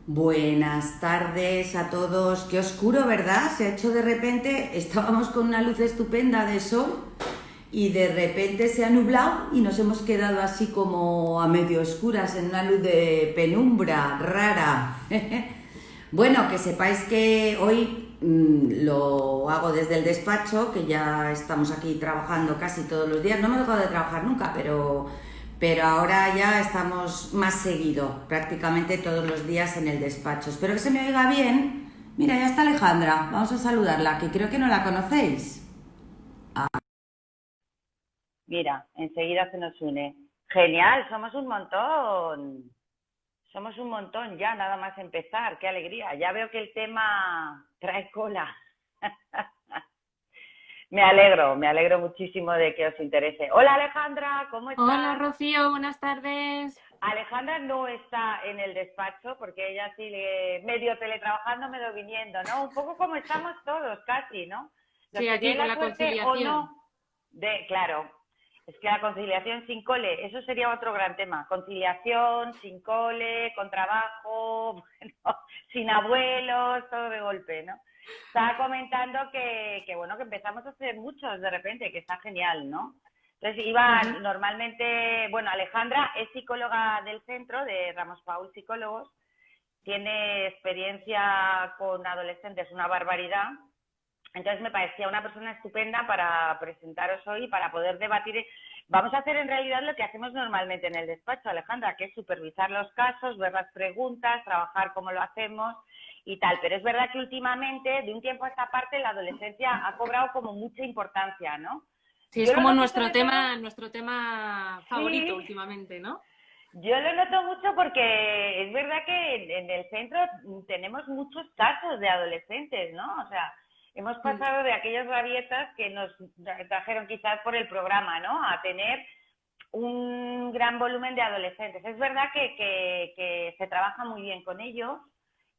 Buenas tardes a todos. Qué oscuro, ¿verdad? Se ha hecho de repente, estábamos con una luz estupenda de sol y de repente se ha nublado y nos hemos quedado así como a medio oscuras en una luz de penumbra rara. Bueno, que sepáis que hoy lo hago desde el despacho, que ya estamos aquí trabajando casi todos los días. No me he dejado de trabajar nunca, pero ahora ya estamos más seguido, prácticamente todos los días en el despacho. Espero que se me oiga bien. Mira, ya está Alejandra. Vamos a saludarla, que creo que no la conocéis. Mira, enseguida se nos une. Genial, somos un montón. Somos un montón ya, nada más empezar. Qué alegría. Ya veo que el tema trae cola. Me alegro muchísimo de que os interese. Hola Alejandra, ¿cómo Hola estás? Rocío, buenas tardes. Alejandra no está en el despacho porque ella sigue medio teletrabajando, medio viniendo, ¿no? Un poco como estamos todos, casi, ¿no? Los Sí, que aquí tienen con la la suerte o conciliación. no claro, es que la conciliación sin cole, eso sería otro gran tema. Conciliación, sin cole, con trabajo, bueno, sin abuelos, todo de golpe, ¿no? Estaba comentando que bueno, que empezamos a hacer muchos de repente, que está genial, ¿no? Entonces iba Ujú. normalmente, bueno, Alejandra es psicóloga del centro de Ramos Paul Psicólogos, tiene experiencia con adolescentes, una barbaridad. Entonces me parecía una persona estupenda para presentaros hoy, para poder debatir. Vamos a hacer en realidad lo que hacemos normalmente en el despacho, Alejandra, que es supervisar los casos, ver las preguntas, trabajar cómo lo hacemos y tal. Pero es verdad que últimamente, de un tiempo a esta parte, la adolescencia ha cobrado como mucha importancia, ¿no? Sí, es Yo lo como noto sobre todo, nuestro tema favorito sí, últimamente, ¿no? yo lo noto mucho porque es verdad que en el centro tenemos muchos casos de adolescentes, ¿no? O sea, hemos Mm. pasado de aquellas rabietas que nos trajeron quizás por el programa, ¿no? A tener un gran volumen de adolescentes. Es verdad que se trabaja muy bien con ellos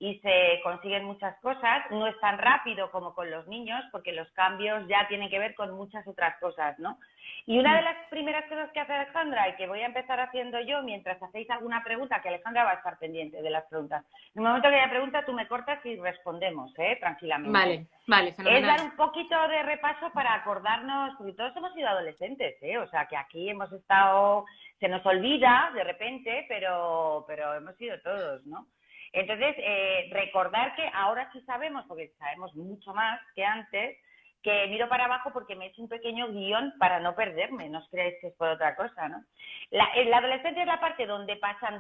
y se consiguen muchas cosas. No es tan rápido como con los niños, porque los cambios ya tienen que ver con muchas otras cosas, ¿no? Y una de Mm. las primeras cosas que hace Alejandra y que voy a empezar haciendo yo mientras hacéis alguna pregunta, que Alejandra va a estar pendiente de las preguntas. En el momento que haya pregunta, tú me cortas y respondemos, tranquilamente. Vale, vale, Es dar fenomenal. un poquito de repaso para acordarnos, porque todos hemos sido adolescentes, o sea que aquí hemos estado, se nos olvida de repente, pero hemos sido todos, ¿no? Entonces, recordar que ahora sí sabemos, porque sabemos mucho más que antes, que miro para abajo porque me he hecho un pequeño guión para no perderme, no os creáis que es por otra cosa, ¿no? La adolescencia es la parte donde pasan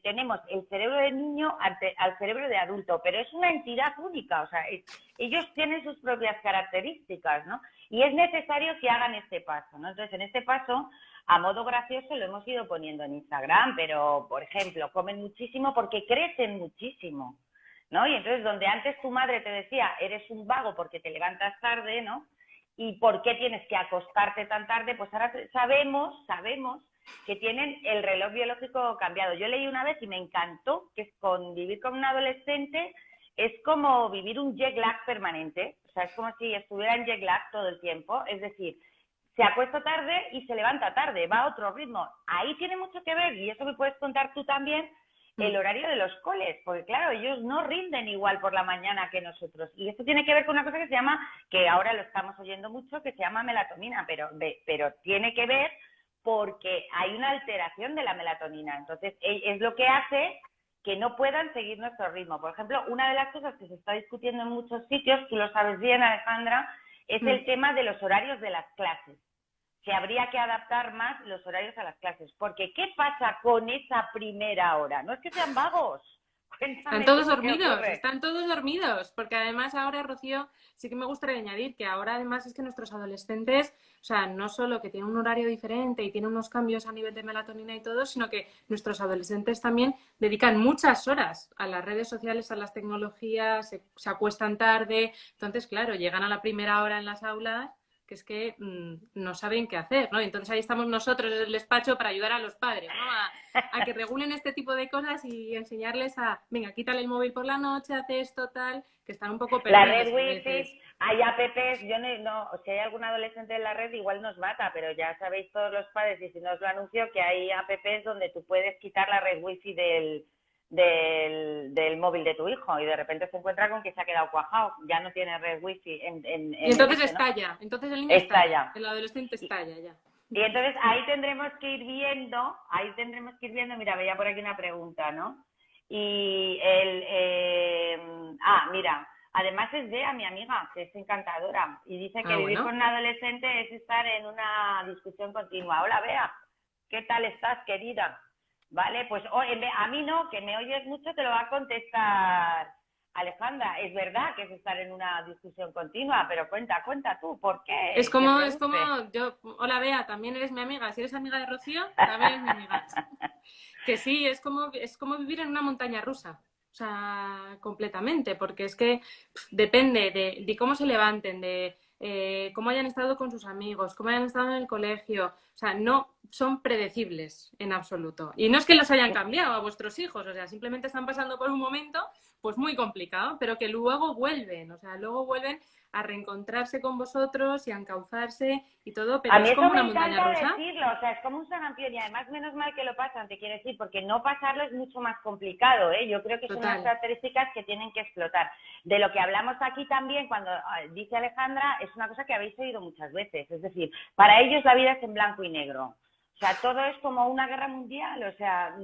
tenemos el cerebro de niño al cerebro de adulto, pero es una entidad única, o sea, ellos tienen sus propias características, ¿no? Y es necesario que hagan este paso, ¿no? Entonces, en este paso, a modo gracioso, lo hemos ido poniendo en Instagram, pero, por ejemplo, comen muchísimo porque crecen muchísimo, ¿no? Y entonces, donde antes tu madre te decía, eres un vago porque te levantas tarde, ¿no? ¿Y por qué tienes que acostarte tan tarde? Pues ahora sabemos que tienen el reloj biológico cambiado. Yo leí una vez y me encantó que vivir con un adolescente es como vivir un jet lag permanente. O sea, es como si estuviera en jet lag todo el tiempo. Es decir, se acuesta tarde y se levanta tarde, va a otro ritmo. Ahí tiene mucho que ver, y eso me puedes contar tú también, el Mm. horario de los coles, porque claro, ellos no rinden igual por la mañana que nosotros. Y esto tiene que ver con una cosa que se llama, que ahora lo estamos oyendo mucho, que se llama melatonina, pero tiene que ver porque hay una alteración de la melatonina. Entonces, es lo que hace que no puedan seguir nuestro ritmo. Por ejemplo, una de las cosas que se está discutiendo en muchos sitios, tú lo sabes bien, Alejandra, es Mm. el tema de los horarios de las clases. Que habría que adaptar más los horarios a las clases. Porque, ¿qué pasa con esa primera hora? No es que sean vagos. Cuéntame tú, ¿qué ocurre? Están todos dormidos, porque además ahora, Rocío, sí que me gustaría añadir que ahora además es que nuestros adolescentes, o sea, no solo que tienen un horario diferente y tienen unos cambios a nivel de melatonina y todo, sino que nuestros adolescentes también dedican muchas horas a las redes sociales, a las tecnologías, se acuestan tarde, entonces, claro, llegan a la primera hora en las aulas que es que no saben qué hacer, ¿no? Entonces ahí estamos nosotros en el despacho para ayudar a los padres, ¿no? A que regulen este tipo de cosas y enseñarles a, venga, quítale el móvil por la noche, hace esto, tal, que están un poco La red perdidos a veces. wifi, hay apps, yo no, si hay algún adolescente en la red igual nos mata, pero ya sabéis todos los padres, y si no os lo anuncio, que hay apps donde tú puedes quitar la red wifi del móvil de tu hijo y de repente se encuentra con que se ha quedado cuajado, ya no tiene red wifi Y entonces ¿no? estalla, entonces el niño Estalla. el adolescente estalla ya. Y entonces ahí tendremos que ir viendo, mira, veía por aquí una pregunta, ¿no? Y mira, además es Bea, mi amiga, que es encantadora, y dice que vivir con un adolescente es estar en una discusión continua. Hola, Bea, ¿qué tal estás, querida? Vale, pues a mí no, que me oyes mucho, te lo va a contestar Alejandra. Es verdad que es estar en una discusión continua, pero cuenta tú, ¿por qué? Es como yo, hola Bea, también eres mi amiga. Si eres amiga de Rocío, también eres mi amiga. Que sí, es como vivir en una montaña rusa. O sea, completamente, porque es que depende de cómo se levanten, de cómo hayan estado con sus amigos, cómo hayan estado en el colegio. O sea, no son predecibles en absoluto. Y no es que los hayan cambiado a vuestros hijos, o sea, simplemente están pasando por un momento pues muy complicado, pero que luego vuelven, o sea, luego vuelven a reencontrarse con vosotros y a encauzarse y todo, pero a mí es como eso me una montaña encanta rusa. decirlo, o sea, es como un sarampión y además menos mal que lo pasan, te quiero decir, porque no pasarlo es mucho más complicado, ¿eh? Yo creo que son unas características que tienen que explotar. De lo que hablamos aquí también, cuando dice Alejandra, es una cosa que habéis oído muchas veces, es decir, para ellos la vida es en blanco y negro. O sea, todo es como una guerra mundial, o sea,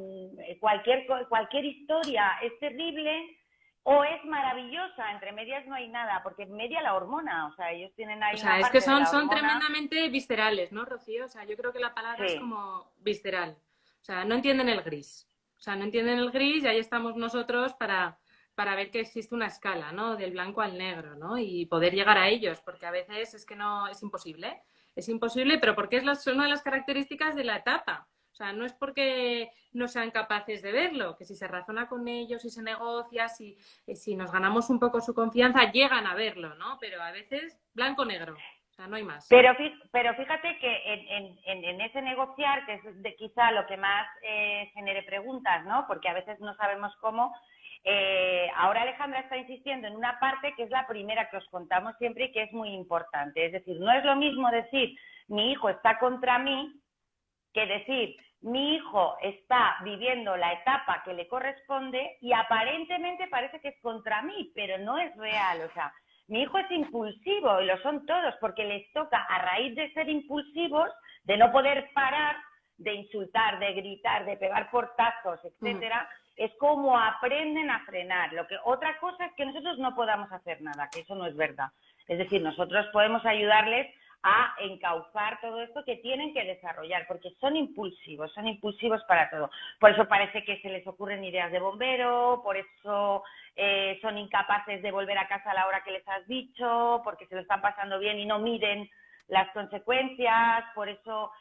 cualquier historia es terrible o es maravillosa, entre medias no hay nada, porque en media la hormona, o sea, ellos tienen ahí una es que parte de la son hormona. tremendamente viscerales, ¿no, Rocío? O sea, yo creo que la palabra es como visceral. O sea, no entienden el gris. O sea, no entienden el gris y ahí estamos nosotros para ver que existe una escala, ¿no? Del blanco al negro, ¿no? Y poder llegar a ellos, porque a veces es que no, es imposible. Es imposible, pero porque es una de las características de la etapa. O sea, no es porque no sean capaces de verlo, que si se razona con ellos, si se negocia, si nos ganamos un poco su confianza, llegan a verlo, ¿no? Pero a veces blanco-negro, o sea, no hay más. Pero fíjate que en ese negociar, que es quizá lo que más genere preguntas, ¿no? Porque a veces no sabemos cómo. Ahora Alejandra está insistiendo en una parte que es la primera que os contamos siempre y que es muy importante. Es decir, no es lo mismo decir mi hijo está contra mí que decir mi hijo está viviendo la etapa que le corresponde y aparentemente parece que es contra mí, pero no es real. O sea, mi hijo es impulsivo y lo son todos porque les toca, a raíz de ser impulsivos, de no poder parar, de insultar, de gritar, de pegar portazos, etcétera, es como aprenden a frenar. Otra cosa es que nosotros no podamos hacer nada, que eso no es verdad. Es decir, nosotros podemos ayudarles a encauzar todo esto que tienen que desarrollar, porque son impulsivos para todo. Por eso parece que se les ocurren ideas de bombero, por eso son incapaces de volver a casa a la hora que les has dicho, porque se lo están pasando bien y no miden las consecuencias, por eso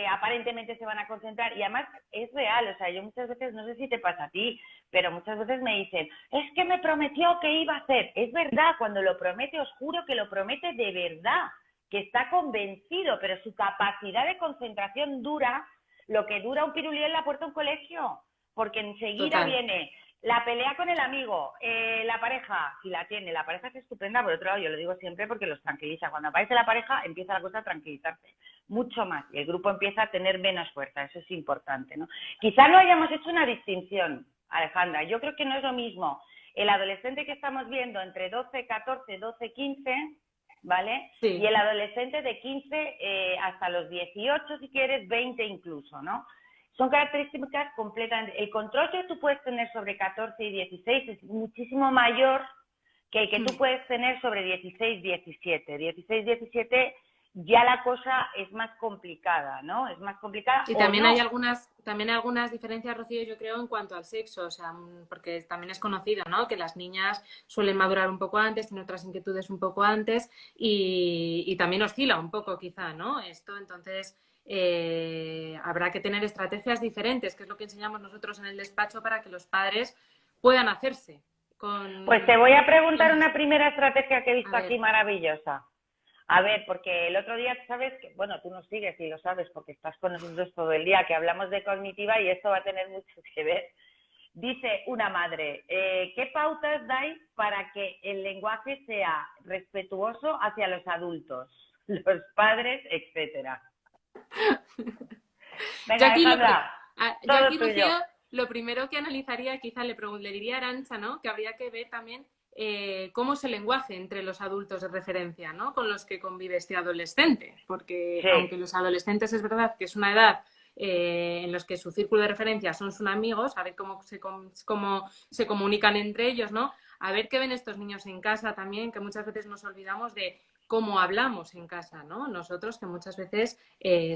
aparentemente se van a concentrar y además es real, o sea, yo muchas veces, no sé si te pasa a ti, pero muchas veces me dicen, es que me prometió que iba a hacer. Es verdad, cuando lo promete, os juro que lo promete de verdad, que está convencido, pero su capacidad de concentración dura lo que dura un pirulí en la puerta de un colegio, porque enseguida viene la pelea con el amigo, la pareja, si la tiene, la pareja es estupenda, por otro lado, yo lo digo siempre porque los tranquiliza. Cuando aparece la pareja, empieza la cosa a tranquilizarse mucho más y el grupo empieza a tener menos fuerza, eso es importante, ¿no? Quizá no hayamos hecho una distinción, Alejandra, yo creo que no es lo mismo el adolescente que estamos viendo entre 12, 14, 12, 15, ¿vale? Sí. Y el adolescente de 15 hasta los 18, si quieres, 20 incluso, ¿no? Son características completamente... El control que tú puedes tener sobre 14 y 16 es muchísimo mayor que el que tú puedes tener sobre 16, 17. 16, 17 ya la cosa es más complicada, ¿no? Es más complicada. Y también hay algunas diferencias, Rocío, yo creo, en cuanto al sexo, o sea, porque también es conocido, ¿no? Que las niñas suelen madurar un poco antes, tienen otras inquietudes un poco antes y también oscila un poco, quizá, ¿no? Esto, entonces... habrá que tener estrategias diferentes, que es lo que enseñamos nosotros en el despacho para que los padres puedan hacerse con... Pues te voy a preguntar una primera estrategia que he visto aquí maravillosa. A ver, porque el otro día, sabes que, bueno, tú nos sigues y lo sabes porque estás con nosotros todo el día, que hablamos de cognitiva y esto va a tener mucho que ver. Dice una madre, ¿qué pautas dais para que el lenguaje sea respetuoso hacia los adultos, los padres, etcétera? Venga, yo aquí, Rocío, lo primero que analizaría, quizá le diría a Arantxa, ¿no? Que habría que ver también cómo es el lenguaje entre los adultos de referencia, ¿no? Con los que convive este adolescente. Porque Sí. aunque los adolescentes es verdad que es una edad en los que su círculo de referencia son sus amigos, a ver cómo se comunican entre ellos, ¿no? A ver qué ven estos niños en casa también, que muchas veces nos olvidamos de cómo hablamos en casa, ¿no? Nosotros que muchas veces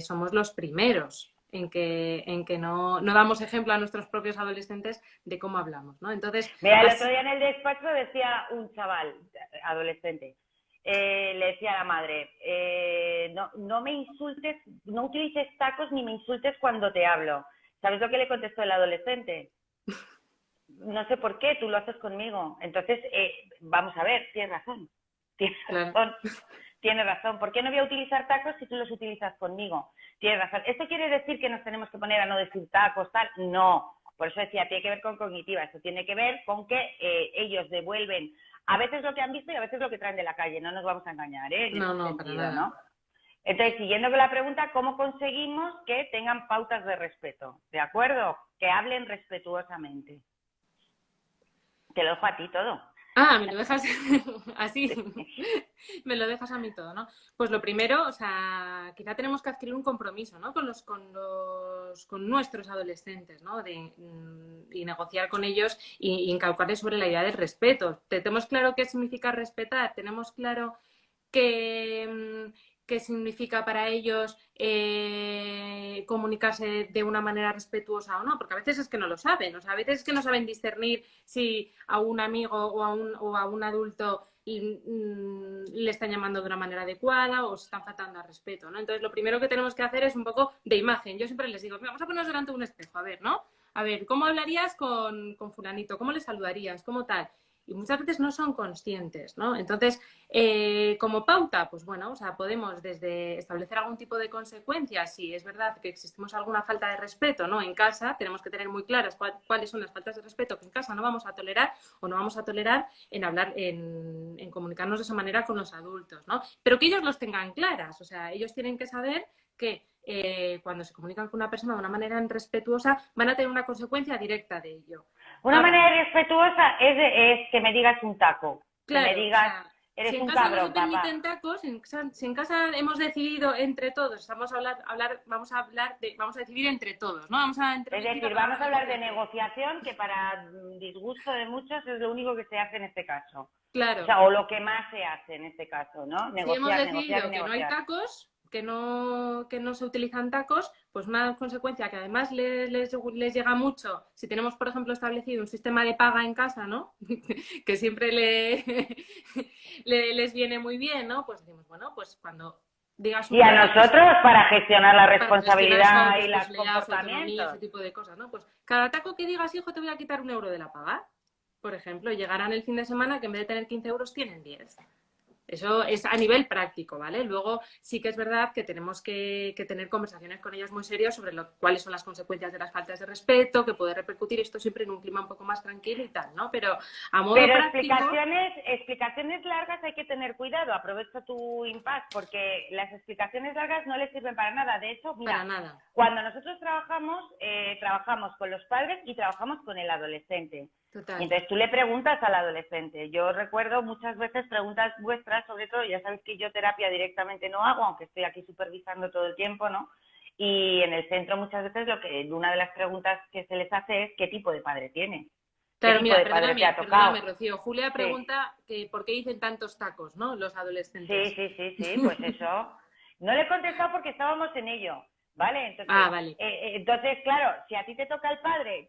somos los primeros en que no damos ejemplo a nuestros propios adolescentes de cómo hablamos, ¿no? Entonces, Mira, el otro día en el despacho decía un chaval, adolescente, le decía a la madre, no me insultes, no utilices tacos ni me insultes cuando te hablo. ¿Sabes lo que le contestó el adolescente? No sé por qué, tú lo haces conmigo. Entonces, vamos a ver, tienes razón. claro. Tienes razón. ¿Por qué no voy a utilizar tacos si tú los utilizas conmigo? Tienes razón. ¿Esto quiere decir que nos tenemos que poner a no decir tacos, tal? No. Por eso decía, tiene que ver con cognitiva. Esto tiene que ver con que ellos devuelven a veces lo que han visto y a veces lo que traen de la calle. No nos vamos a engañar, ¿eh? En ese sentido, para nada. ¿no? Entonces, siguiendo con la pregunta, ¿cómo conseguimos que tengan pautas de respeto? ¿De acuerdo? Que hablen respetuosamente. Te lo dejo a ti todo. Ah, me lo dejas así, me lo dejas a mí todo, ¿no? Pues lo primero, o sea, quizá tenemos que adquirir un compromiso, ¿no? Con nuestros adolescentes, ¿no? Y negociar con ellos y inculcarles sobre la idea del respeto. Tenemos claro qué significa respetar, tenemos claro qué significa para ellos comunicarse de una manera respetuosa o no, porque a veces es que no lo saben, o sea, a veces es que no saben discernir si a un amigo o a un adulto le están llamando de una manera adecuada o se están faltando al respeto, ¿no? Entonces, lo primero que tenemos que hacer es un poco de imagen. Yo siempre les digo, vamos a ponernos delante de un espejo, a ver, ¿no? A ver, ¿cómo hablarías con fulanito? ¿Cómo le saludarías? ¿Cómo tal? Y muchas veces no son conscientes, ¿no? Entonces, como pauta, pues bueno, o sea, podemos desde establecer algún tipo de consecuencias, si es verdad que existimos alguna falta de respeto, ¿no? En casa tenemos que tener muy claras cuáles son las faltas de respeto que en casa no vamos a tolerar o no vamos a tolerar en hablar, en comunicarnos de esa manera con los adultos, ¿no? Pero que ellos los tengan claras, o sea, ellos tienen que saber que cuando se comunican con una persona de una manera irrespetuosa van a tener una consecuencia directa de ello. Una manera irrespetuosa es que me digas un taco, claro, que me digas, o sea, eres si en un casa cabrón, no se permiten papá. tacos, si en casa hemos decidido entre todos, vamos a decidir entre todos, ¿no? Es decir, vamos a hablar de negociación, que para disgusto de muchos es lo único que se hace en este caso. Claro. O sea, o lo que más se hace en este caso, ¿no? Si hemos Negociar, decidido negociar y que no hay negociar. tacos, que no se utilizan tacos, pues una consecuencia que además les llega mucho, si tenemos, por ejemplo, establecido un sistema de paga en casa, ¿no? Que siempre les viene muy bien, ¿no? Pues decimos, bueno, pues cuando digas Y a nosotros para gestionar la para gestionar responsabilidad y los responsabilidad, su autonomía, comportamientos. ese tipo de cosas, ¿no? Pues cada taco que digas, hijo, te voy a quitar 1 euro de la paga. Por ejemplo, llegarán el fin de semana que en vez de tener 15 euros tienen 10. Eso es a nivel práctico, ¿vale? Luego sí que es verdad que tenemos que tener conversaciones con ellos muy serias sobre cuáles son las consecuencias de las faltas de respeto, que puede repercutir esto siempre en un clima un poco más tranquilo y tal, ¿no? Pero a modo práctico... explicaciones largas hay que tener cuidado. Aprovecho tu impasse porque las explicaciones largas no les sirven para nada. De hecho, mira, para nada. Cuando nosotros trabajamos con los padres y trabajamos con el adolescente. Total. Y entonces tú le preguntas al adolescente. Yo recuerdo muchas veces preguntas vuestras, sobre todo, ya sabéis que yo terapia directamente no hago, aunque estoy aquí supervisando todo el tiempo, ¿no? Y en el centro muchas veces una de las preguntas que se les hace es ¿qué tipo de padre tiene? Claro, mira, perdóname, tocado? Rocío. Julia pregunta que por qué dicen tantos tacos, ¿no? Los adolescentes. Sí, pues eso. No le he contestado porque estábamos en ello, ¿vale? Entonces, vale. Entonces, claro, si a ti te toca el padre,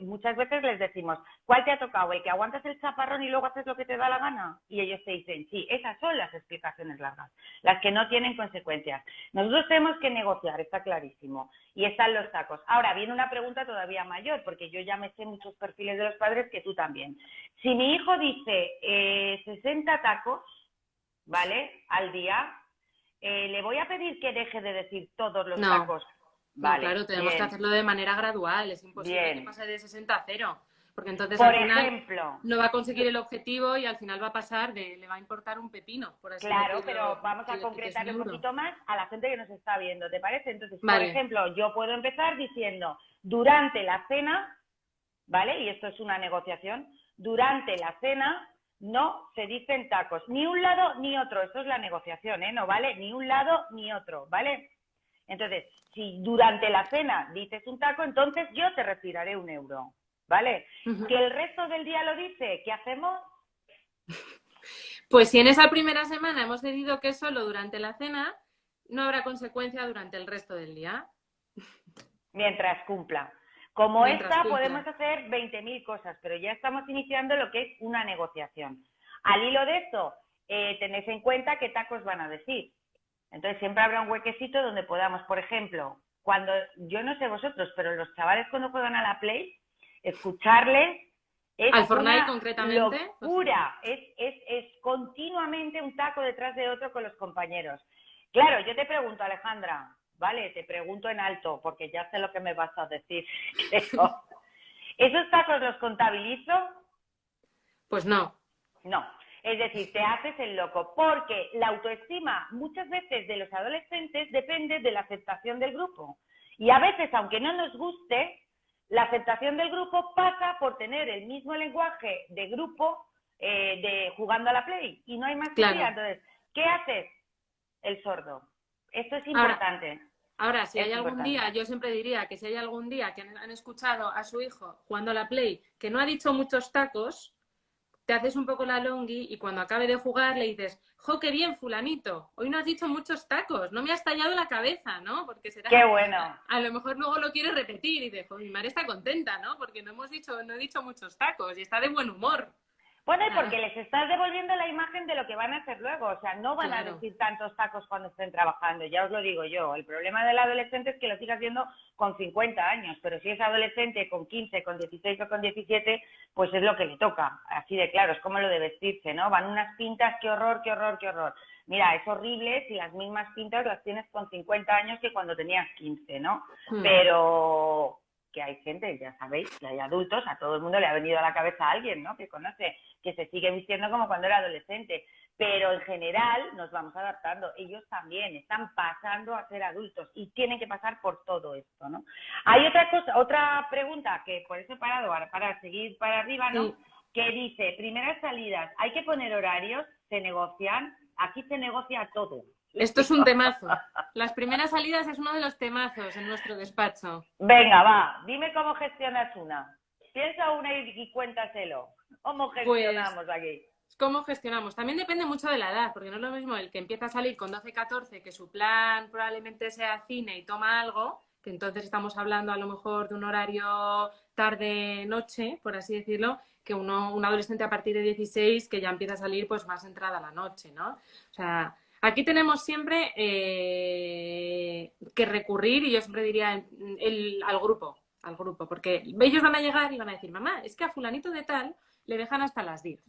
muchas veces les decimos, ¿cuál te ha tocado? ¿El que aguantas el chaparrón y luego haces lo que te da la gana? Y ellos te dicen, sí, esas son las explicaciones largas, las que no tienen consecuencias. Nosotros tenemos que negociar, está clarísimo, y están los tacos. Ahora, viene una pregunta todavía mayor, porque yo ya me sé muchos perfiles de los padres que tú también. Si mi hijo dice 60 tacos, ¿vale?, al día, le voy a pedir que deje de decir todos los tacos. Vale, claro, tenemos que hacerlo de manera gradual. Es imposible que pase de 60 a 0. Porque entonces por al final ejemplo, no va a conseguir el objetivo y al final va a pasar le va a importar un pepino. Por así claro, decirlo, pero vamos a concretar un poquito más a la gente que nos está viendo, ¿te parece? Entonces, vale. por ejemplo, yo puedo empezar diciendo, durante la cena ¿vale? Y esto es una negociación. Durante la cena no se dicen tacos, ni un lado ni otro. Esto es la negociación, ¿eh? No vale ni un lado ni otro, ¿vale? Entonces, si durante la cena dices un taco, entonces yo te retiraré 1 euro, ¿vale? Que el resto del día lo dice, ¿qué hacemos? Pues si en esa primera semana hemos decidido que es solo durante la cena, no habrá consecuencia durante el resto del día. Mientras cumpla. Como Mientras esta cumpla. podemos hacer 20.000 cosas, pero ya estamos iniciando lo que es una negociación. Al hilo de esto, tenéis en cuenta qué tacos van a decir. Entonces siempre habrá un huequecito donde podamos, por ejemplo, cuando, yo no sé vosotros, pero los chavales cuando juegan a la Play, escucarles es Al Fortnite una concretamente. locura. Es continuamente un taco detrás de otro con los compañeros. Claro, yo te pregunto, Alejandra, ¿vale? Te pregunto en alto, porque ya sé lo que me vas a decir. ¿Esos tacos los contabilizo? Pues no. No. Es decir, te haces el loco, porque la autoestima muchas veces de los adolescentes depende de la aceptación del grupo. Y a veces, aunque no nos guste, la aceptación del grupo pasa por tener el mismo lenguaje de grupo de jugando a la Play. Y no hay más que Claro. entonces, ¿qué haces? El sordo. Esto es importante. Ahora, si es hay algún importante. día, yo siempre diría que si hay algún día que han escuchado a su hijo jugando a la Play que no ha dicho muchos tacos, te haces un poco la longi y cuando acabe de jugar le dices, ¡jo, qué bien, fulanito! Hoy no has dicho muchos tacos, no me has tallado la cabeza, ¿no? Porque será, ¡Qué bueno! a lo mejor luego lo quieres repetir y dices, mi madre está contenta, ¿no? Porque no he dicho muchos tacos y está de buen humor. Bueno, y porque les estás devolviendo la imagen de lo que van a hacer luego. O sea, no van a Claro. decir tantos tacos cuando estén trabajando, ya os lo digo yo. El problema del adolescente es que lo siga haciendo con 50 años, pero si es adolescente con 15, con 16 o con 17, pues es lo que le toca. Así de claro, es como lo de vestirse, ¿no? Van unas pintas, qué horror, qué horror, qué horror. Mira, es horrible si las mismas pintas las tienes con 50 años que cuando tenías 15, ¿no? Pero que hay gente, ya sabéis, que hay adultos, a todo el mundo le ha venido a la cabeza a alguien, ¿no? Que conoce, que se sigue vistiendo como cuando era adolescente. Pero en general nos vamos adaptando. Ellos también están pasando a ser adultos y tienen que pasar por todo esto, ¿no? Hay otra cosa, otra pregunta que por eso he parado, para seguir para arriba, ¿no? Sí. Que dice, primeras salidas, ¿hay que poner horarios? ¿Se negocian? Aquí se negocia todo. Esto es un temazo. Las primeras salidas es uno de los temazos en nuestro despacho. Venga, va, dime cómo gestionas una. Piensa una y cuéntaselo. ¿Cómo gestionamos aquí? ¿Cómo gestionamos? También depende mucho de la edad, porque no es lo mismo el que empieza a salir con 12, 14, que su plan probablemente sea cine y toma algo, que entonces estamos hablando a lo mejor de un horario tarde-noche, por así decirlo, que un adolescente a partir de 16 que ya empieza a salir pues más entrada la noche, ¿no? O sea, aquí tenemos siempre que recurrir, y yo siempre diría al grupo, porque ellos van a llegar y van a decir, mamá, es que a fulanito de tal le dejan hasta las 10.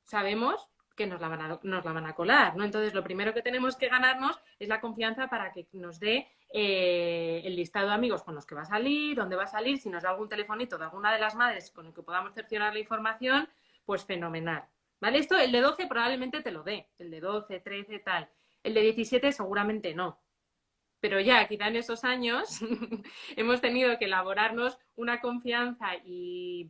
Sabemos que nos la van a colar, ¿no? Entonces, lo primero que tenemos que ganarnos es la confianza para que nos dé el listado de amigos con los que va a salir, dónde va a salir, si nos da algún telefonito de alguna de las madres con el que podamos cercionar la información, pues fenomenal, ¿vale? Esto, el de 12 probablemente te lo dé, el de 12, 13, tal. El de 17 seguramente no. Pero ya, quizá en esos años hemos tenido que elaborarnos una confianza y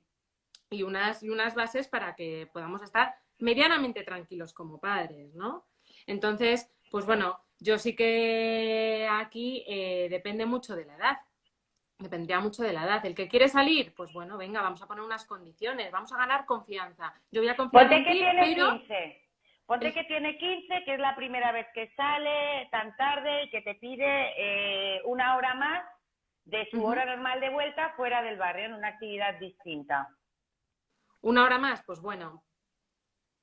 unas bases para que podamos estar medianamente tranquilos como padres, ¿no? Entonces, pues bueno, yo sí que aquí depende mucho de la edad. Dependría mucho de la edad. El que quiere salir, pues bueno, venga, vamos a poner unas condiciones, vamos a ganar confianza. Yo voy a confiar en ti, pero... 15. Ponte que tiene 15, que es la primera vez que sale tan tarde y que te pide 1 hora más de su hora normal de vuelta fuera del barrio, en una actividad distinta. 1 hora más, pues bueno,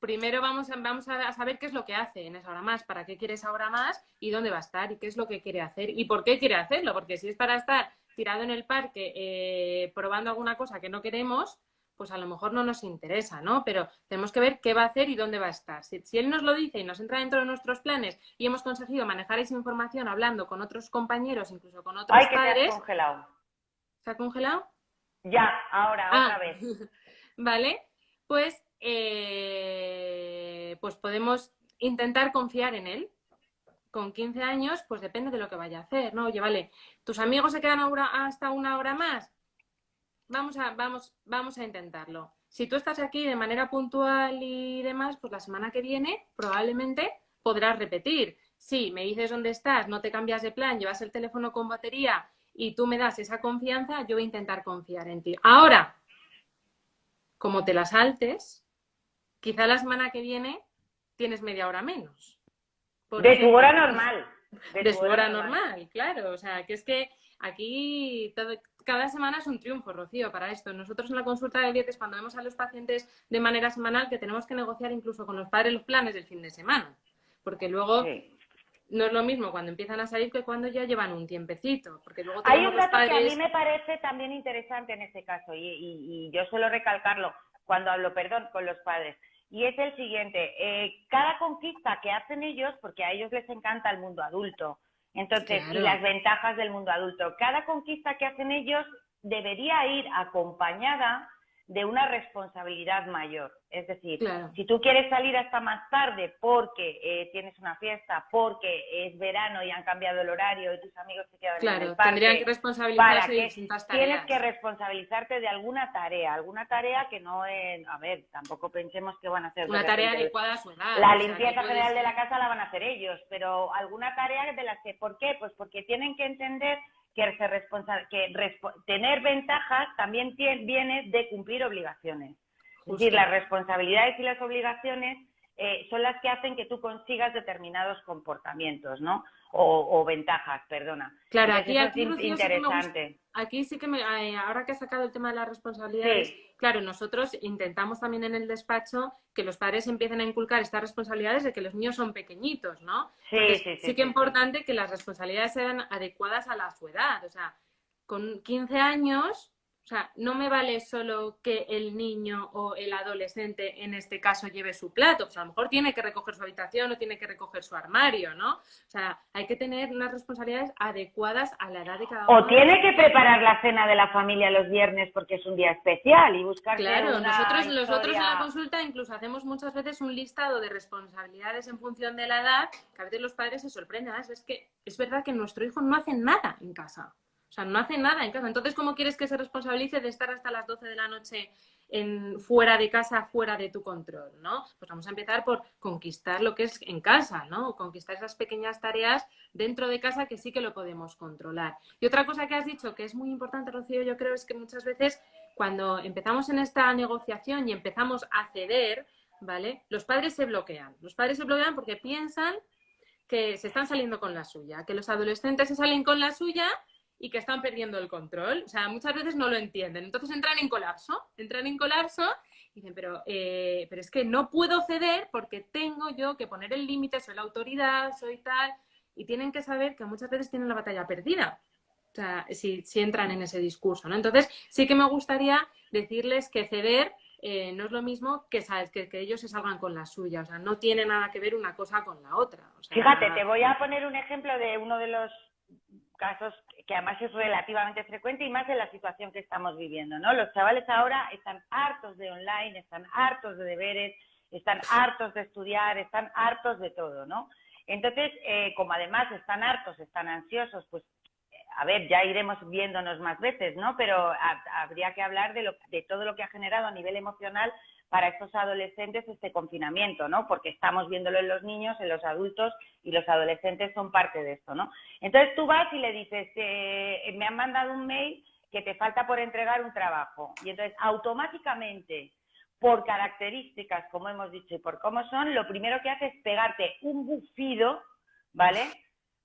primero vamos a saber qué es lo que hace en esa hora más, para qué quiere esa hora más y dónde va a estar y qué es lo que quiere hacer y por qué quiere hacerlo, porque si es para estar tirado en el parque probando alguna cosa que no queremos, pues a lo mejor no nos interesa, ¿no? Pero tenemos que ver qué va a hacer y dónde va a estar. Si él nos lo dice y nos entra dentro de nuestros planes y hemos conseguido manejar esa información hablando con otros compañeros, incluso con otros padres... ¡Ay, que te has congelado! ¿Se ha congelado? Ya, ahora, otra vez. Vale, pues podemos intentar confiar en él. Con 15 años, pues depende de lo que vaya a hacer, ¿no? Oye, vale, ¿tus amigos se quedan hasta 1 hora más? vamos a intentarlo. Si tú estás aquí de manera puntual y demás, pues la semana que viene probablemente podrás repetir. Si me dices dónde estás, no te cambias de plan, llevas el teléfono con batería y tú me das esa confianza, yo voy a intentar confiar en ti. Ahora, como te la saltes, quizá la semana que viene tienes media hora menos. De tu hora normal. De su hora normal, claro. O sea, que es que aquí cada semana es un triunfo, Rocío, para esto. Nosotros en la consulta de dietes, cuando vemos a los pacientes de manera semanal, que tenemos que negociar incluso con los padres los planes del fin de semana. Porque luego no es lo mismo cuando empiezan a salir que cuando ya llevan un tiempecito. Porque luego hay un dato padres... que a mí me parece también interesante en este caso, y yo suelo recalcarlo cuando hablo, con los padres. Y es el siguiente, cada conquista que hacen ellos, porque a ellos les encanta el mundo adulto, entonces, Claro. Y las ventajas del mundo adulto, cada conquista que hacen ellos debería ir acompañada de una responsabilidad mayor. Es decir, claro. Si tú quieres salir hasta más tarde porque tienes una fiesta, porque es verano y han cambiado el horario y tus amigos se quedan en el parque, tendrían que responsabilizarse de distintas tareas. Tienes que responsabilizarte de alguna tarea que no es, a ver, tampoco pensemos que van a hacer una tarea adecuada a su edad. La limpieza general de la casa la van a hacer ellos, pero alguna tarea de las que, ¿por qué? Pues porque tienen que entender que tener ventajas también viene de cumplir obligaciones. Justo. Es decir, las responsabilidades y las obligaciones son las que hacen que tú consigas determinados comportamientos, ¿no? O ventajas, perdona. Claro, entonces, aquí Rocío, interesante. Aquí sí que ahora que has sacado el tema de las responsabilidades, claro, nosotros intentamos también en el despacho que los padres empiecen a inculcar estas responsabilidades de que los niños son pequeñitos, ¿no? Sí que es importante que las responsabilidades sean adecuadas a su edad. O sea, con 15 años... O sea, no me vale solo que el niño o el adolescente, en este caso, lleve su plato. Pues a lo mejor tiene que recoger su habitación o tiene que recoger su armario, ¿no? O sea, hay que tener unas responsabilidades adecuadas a la edad de cada uno. O tiene que preparar la cena de la familia los viernes porque es un día especial y buscar. Claro, nosotros en la consulta incluso hacemos muchas veces un listado de responsabilidades en función de la edad, que a veces los padres se sorprenden. Es que es verdad que nuestro hijo no hace nada en casa. O sea, no hace nada en casa. Entonces, ¿cómo quieres que se responsabilice de estar hasta las 12 de la noche fuera de casa, fuera de tu control, ¿no? Pues vamos a empezar por conquistar lo que es en casa, ¿no? Conquistar esas pequeñas tareas dentro de casa que sí que lo podemos controlar. Y otra cosa que has dicho que es muy importante, Rocío, yo creo es que muchas veces cuando empezamos en esta negociación y empezamos a ceder, ¿vale? Los padres se bloquean. Los padres se bloquean porque piensan que se están saliendo con la suya, que los adolescentes se salen con la suya y que están perdiendo el control. O sea, muchas veces no lo entienden. Entonces entran en colapso y dicen, pero es que no puedo ceder porque tengo yo que poner el límite, soy la autoridad, soy tal. Y tienen que saber que muchas veces tienen la batalla perdida. O sea, si entran en ese discurso, ¿no? Entonces, sí que me gustaría decirles que ceder no es lo mismo que ellos se salgan con la suya. O sea, no tiene nada que ver una cosa con la otra. O sea, fíjate, te voy a poner un ejemplo de uno de los casos que además es relativamente frecuente y más de la situación que estamos viviendo, ¿no? Los chavales ahora están hartos de online, están hartos de deberes, están hartos de estudiar, están hartos de todo, ¿no? Entonces, como además están hartos, están ansiosos, pues, a ver, ya iremos viéndonos más veces, ¿no? Pero habría que hablar de todo lo que ha generado a nivel emocional para estos adolescentes este confinamiento, ¿no? Porque estamos viéndolo en los niños, en los adultos, y los adolescentes son parte de esto, ¿no? Entonces tú vas y le dices, me han mandado un mail que te falta por entregar un trabajo. Y entonces automáticamente, por características, como hemos dicho, y por cómo son, lo primero que hace es pegarte un bufido, ¿vale?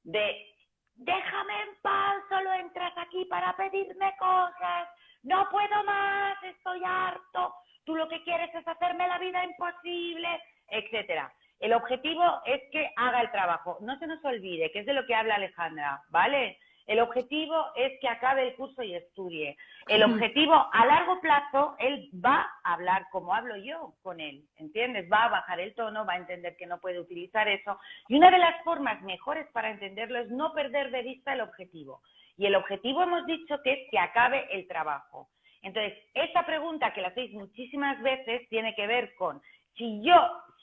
De, déjame en paz, solo entras aquí para pedirme cosas, no puedo más, estoy harto. Tú lo que quieres es hacerme la vida imposible, etcétera. El objetivo es que haga el trabajo. No se nos olvide, que es de lo que habla Alejandra, ¿vale? El objetivo es que acabe el curso y estudie. El objetivo, a largo plazo, él va a hablar como hablo yo con él, ¿entiendes? Va a bajar el tono, va a entender que no puede utilizar eso. Y una de las formas mejores para entenderlo es no perder de vista el objetivo. Y el objetivo hemos dicho que es que acabe el trabajo. Entonces, esta pregunta que la hacéis muchísimas veces tiene que ver con, si yo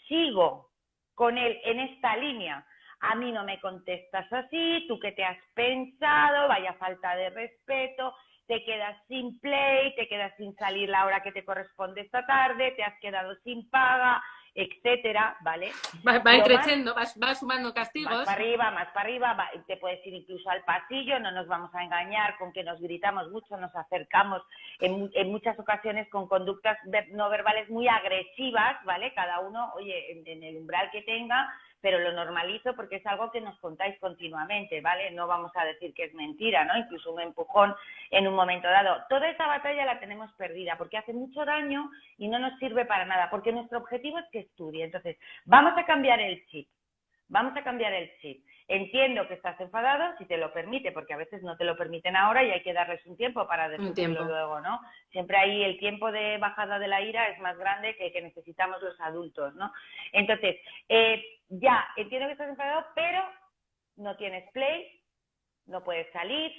sigo con él en esta línea, a mí no me contestas así, tú qué te has pensado, vaya falta de respeto, te quedas sin play, te quedas sin salir la hora que te corresponde esta tarde, te has quedado sin paga, etcétera, ¿vale? Va increciendo, va sumando castigos. Más para arriba, te puedes ir incluso al pasillo, no nos vamos a engañar con que nos gritamos mucho, nos acercamos en muchas ocasiones con conductas no verbales muy agresivas, ¿vale? Cada uno, oye, en el umbral que tenga, pero lo normalizo porque es algo que nos contáis continuamente, ¿vale? No vamos a decir que es mentira, ¿no? Incluso un empujón en un momento dado. Toda esa batalla la tenemos perdida porque hace mucho daño y no nos sirve para nada, porque nuestro objetivo es que estudie. Entonces, vamos a cambiar el chip. Vamos a cambiar el chip. Entiendo que estás enfadado, si te lo permite, porque a veces no te lo permiten ahora y hay que darles un tiempo para decirlo luego, ¿no? Siempre ahí el tiempo de bajada de la ira es más grande que necesitamos los adultos, ¿no? Entonces, ya, entiendo que estás enfadado, pero no tienes play, no puedes salir.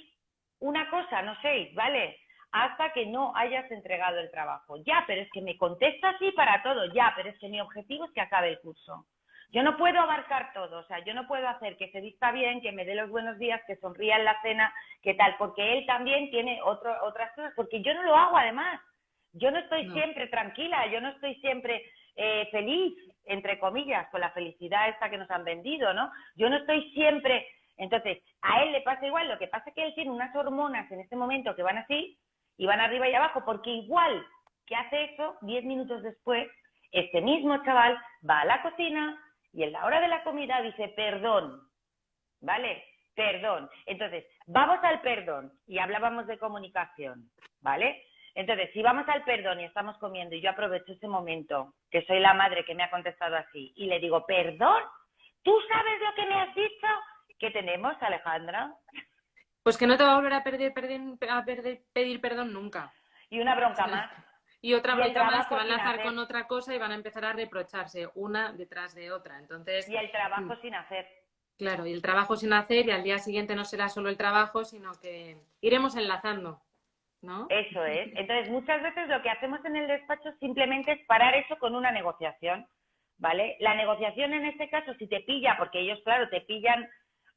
Una cosa, no 6, ¿vale? Hasta que no hayas entregado el trabajo. Ya, pero es que me contesta así para todo. Ya, pero es que mi objetivo es que acabe el curso. Yo no puedo abarcar todo, o sea, yo no puedo hacer que se vista bien, que me dé los buenos días, que sonría en la cena, que tal, porque él también tiene otras cosas, porque yo no lo hago además. Yo no estoy siempre tranquila, yo no estoy siempre feliz, entre comillas, con la felicidad esta que nos han vendido, ¿no? Yo no estoy siempre... Entonces, a él le pasa igual, lo que pasa es que él tiene unas hormonas en este momento que van así, y van arriba y abajo, porque igual que hace eso, 10 minutos después, este mismo chaval va a la cocina y en la hora de la comida dice perdón, ¿vale? Perdón. Entonces, vamos al perdón, y hablábamos de comunicación, ¿vale? Entonces, si vamos al perdón y estamos comiendo y yo aprovecho ese momento, que soy la madre que me ha contestado así, y le digo, ¿perdón? ¿Tú sabes lo que me has dicho? ¿Qué tenemos, Alejandra? Pues que no te va a volver a pedir perdón nunca. Y una bronca más. Y otra bronca más que van a enlazar con otra cosa y van a empezar a reprocharse una detrás de otra. Entonces, y el trabajo sin hacer. Claro, y el trabajo sin hacer, y al día siguiente no será solo el trabajo, sino que iremos enlazando, ¿no? Eso es. Entonces, muchas veces lo que hacemos en el despacho simplemente es parar eso con una negociación, ¿vale? La negociación en este caso, si te pilla, porque ellos, claro, te pillan,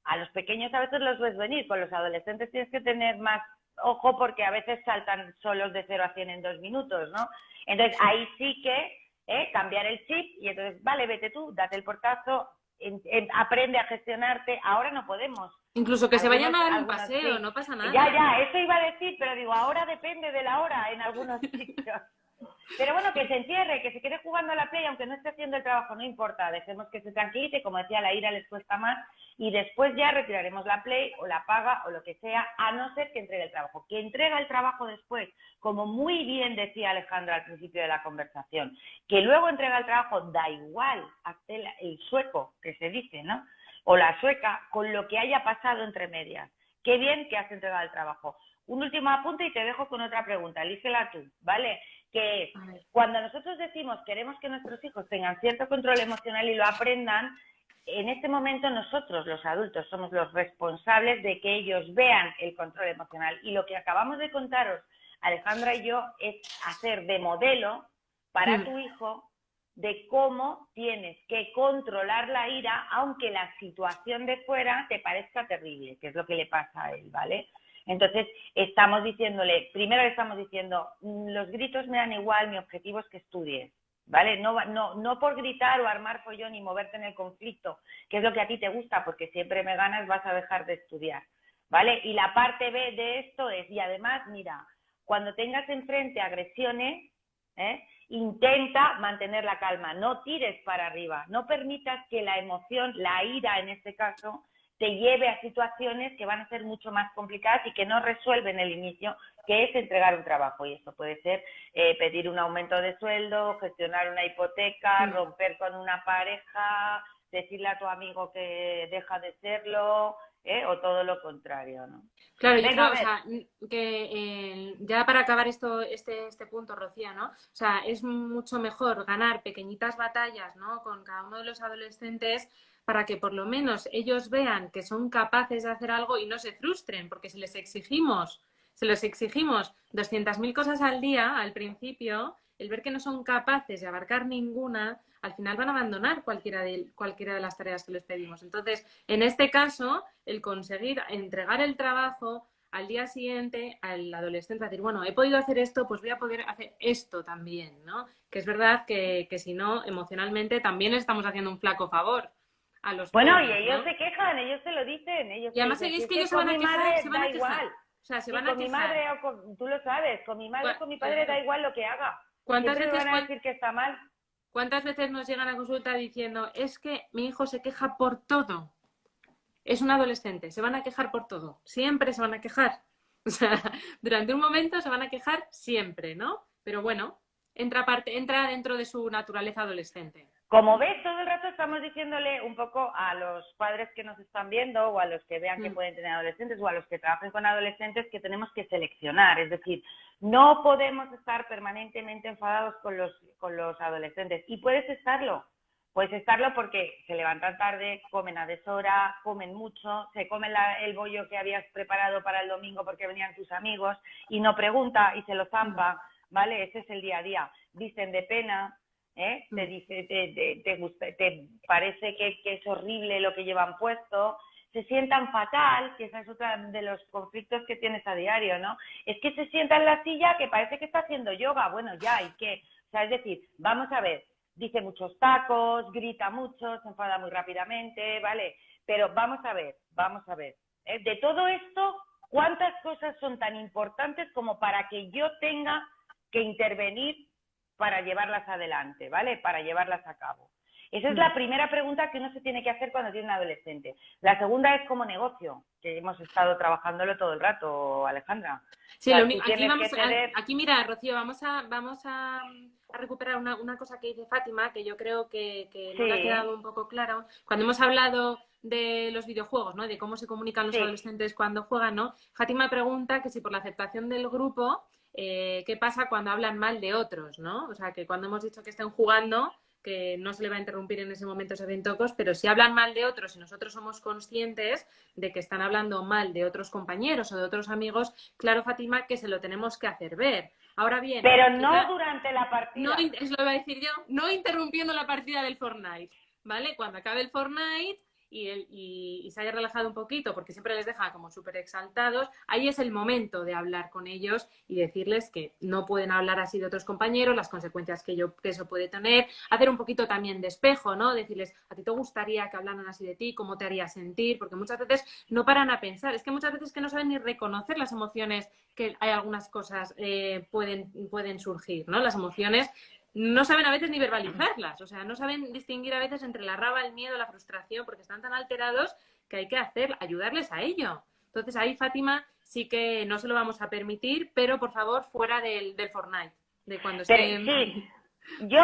a los pequeños a veces los ves venir, con los adolescentes tienes que tener más ojo porque a veces saltan solos de 0 a 100 en 2 minutos, ¿no? Entonces, ahí sí que cambiar el chip y entonces, vale, vete tú, date el portazo, aprende a gestionarte. Ahora no podemos. Incluso que se vayan a dar un paseo, sí. No pasa nada. Ya, eso iba a decir, pero digo, ahora depende de la hora en algunos sitios. Pero bueno, que se encierre, que se quede jugando a la play, aunque no esté haciendo el trabajo, no importa. Dejemos que se tranquilice, como decía, la ira les cuesta más, y después ya retiraremos la play o la paga o lo que sea, a no ser que entregue el trabajo. Que entrega el trabajo después, como muy bien decía Alejandra al principio de la conversación, que luego entrega el trabajo, da igual, hazte el sueco, que se dice, ¿no? O la sueca, con lo que haya pasado entre medias. Qué bien que has entregado el trabajo. Un último apunte y te dejo con otra pregunta, elígela tú, ¿vale? Que es, cuando nosotros decimos queremos que nuestros hijos tengan cierto control emocional y lo aprendan, en este momento nosotros, los adultos, somos los responsables de que ellos vean el control emocional. Y lo que acabamos de contaros, Alejandra y yo, es hacer de modelo para tu hijo de cómo tienes que controlar la ira, aunque la situación de fuera te parezca terrible, que es lo que le pasa a él, ¿vale? Entonces, estamos diciéndole, primero le estamos diciendo, los gritos me dan igual, mi objetivo es que estudies, ¿vale? No por gritar o armar follón y moverte en el conflicto, que es lo que a ti te gusta, porque siempre me ganas, vas a dejar de estudiar, ¿vale? Y la parte B de esto es, y además, mira, cuando tengas enfrente agresiones, intenta mantener la calma, no tires para arriba, no permitas que la emoción, la ira en este caso, te lleve a situaciones que van a ser mucho más complicadas y que no resuelven el inicio, que es entregar un trabajo. Y eso puede ser pedir un aumento de sueldo, gestionar una hipoteca, romper con una pareja, decirle a tu amigo que deja de serlo, o todo lo contrario, ¿no? Claro, yo creo, o sea, que ya para acabar este punto, Rocía, ¿no? O sea, es mucho mejor ganar pequeñitas batallas, ¿no? Con cada uno de los adolescentes, para que por lo menos ellos vean que son capaces de hacer algo y no se frustren, porque si les exigimos 200.000 cosas al día, al principio, el ver que no son capaces de abarcar ninguna, al final van a abandonar cualquiera de las tareas que les pedimos. Entonces, en este caso, el conseguir entregar el trabajo, al día siguiente al adolescente a decir, bueno, he podido hacer esto, pues voy a poder hacer esto también, ¿no? Que es verdad que si no, emocionalmente también estamos haciendo un flaco favor a los Bueno, y pobres, ellos ¿no? se quejan, ellos se lo dicen, ellos Y te además dicen, si seguís es que que ellos se con van a mi quejar, madre se van da a quejar. igual, O sea, se ni van a con mi quejar. madre, tú lo sabes, con mi madre o con mi padre da Claro. igual lo que haga. ¿Cuántas Siempre me veces, van a decir que está mal. cuántas veces nos llegan a consulta diciendo, es que mi hijo se queja por todo? Es un adolescente, se van a quejar por todo, siempre se van a quejar. O sea, durante un momento se van a quejar siempre, ¿no? Pero bueno, entra dentro de su naturaleza adolescente. Como ves, todo el rato estamos diciéndole un poco a los padres que nos están viendo o a los que vean que pueden tener adolescentes o a los que trabajen con adolescentes que tenemos que seleccionar. Es decir, no podemos estar permanentemente enfadados con los adolescentes. Y puedes estarlo. Puedes estarlo porque se levantan tarde, comen a deshora, comen mucho, se comen el bollo que habías preparado para el domingo porque venían tus amigos y no pregunta y se lo zampa, ¿vale? Ese es el día a día. Visten de pena, te dice, te parece que es horrible lo que llevan puesto, se sientan fatal, que esa es otra de los conflictos que tienes a diario, ¿no? Es que se sienta en la silla que parece que está haciendo yoga, bueno, ya, ¿y qué? O sea, es decir, vamos a ver, dice muchos tacos, grita mucho, se enfada muy rápidamente, ¿vale? Pero vamos a ver, de todo esto, ¿cuántas cosas son tan importantes como para que yo tenga que intervenir para llevarlas adelante, ¿vale? Para llevarlas a cabo. Esa es la primera pregunta que uno se tiene que hacer cuando tiene un adolescente. La segunda es como negocio, que hemos estado trabajándolo todo el rato, Alejandra. Sí, o sea, aquí mira, Rocío, vamos a recuperar una cosa que dice Fátima, que yo creo que no le ha quedado un poco claro. Cuando hemos hablado de los videojuegos, ¿no? De cómo se comunican los adolescentes cuando juegan, ¿no? Fátima pregunta que si por la aceptación del grupo, ¿qué pasa cuando hablan mal de otros, ¿no? O sea, que cuando hemos dicho que estén jugando, que no se le va a interrumpir en ese momento ese tocos, pero si hablan mal de otros y nosotros somos conscientes de que están hablando mal de otros compañeros o de otros amigos, claro, Fátima, que se lo tenemos que hacer ver. Ahora bien... Pero no durante la partida. No, es lo que iba a decir yo, no interrumpiendo la partida del Fortnite, ¿vale? Cuando acabe el Fortnite y se haya relajado un poquito, porque siempre les deja como súper exaltados, ahí es el momento de hablar con ellos y decirles que no pueden hablar así de otros compañeros, las consecuencias que eso puede tener, hacer un poquito también de espejo, ¿no? Decirles, ¿a ti te gustaría que hablaran así de ti? ¿Cómo te haría sentir? Porque muchas veces no paran a pensar, es que muchas veces que no saben ni reconocer las emociones, que hay algunas cosas pueden surgir, ¿no? Las emociones no saben a veces ni verbalizarlas, o sea, no saben distinguir a veces entre la rabia, el miedo, la frustración, porque están tan alterados que hay que ayudarles a ello. Entonces ahí, Fátima, sí que no se lo vamos a permitir, pero por favor, fuera del Fortnite, de cuando estén... Sí, yo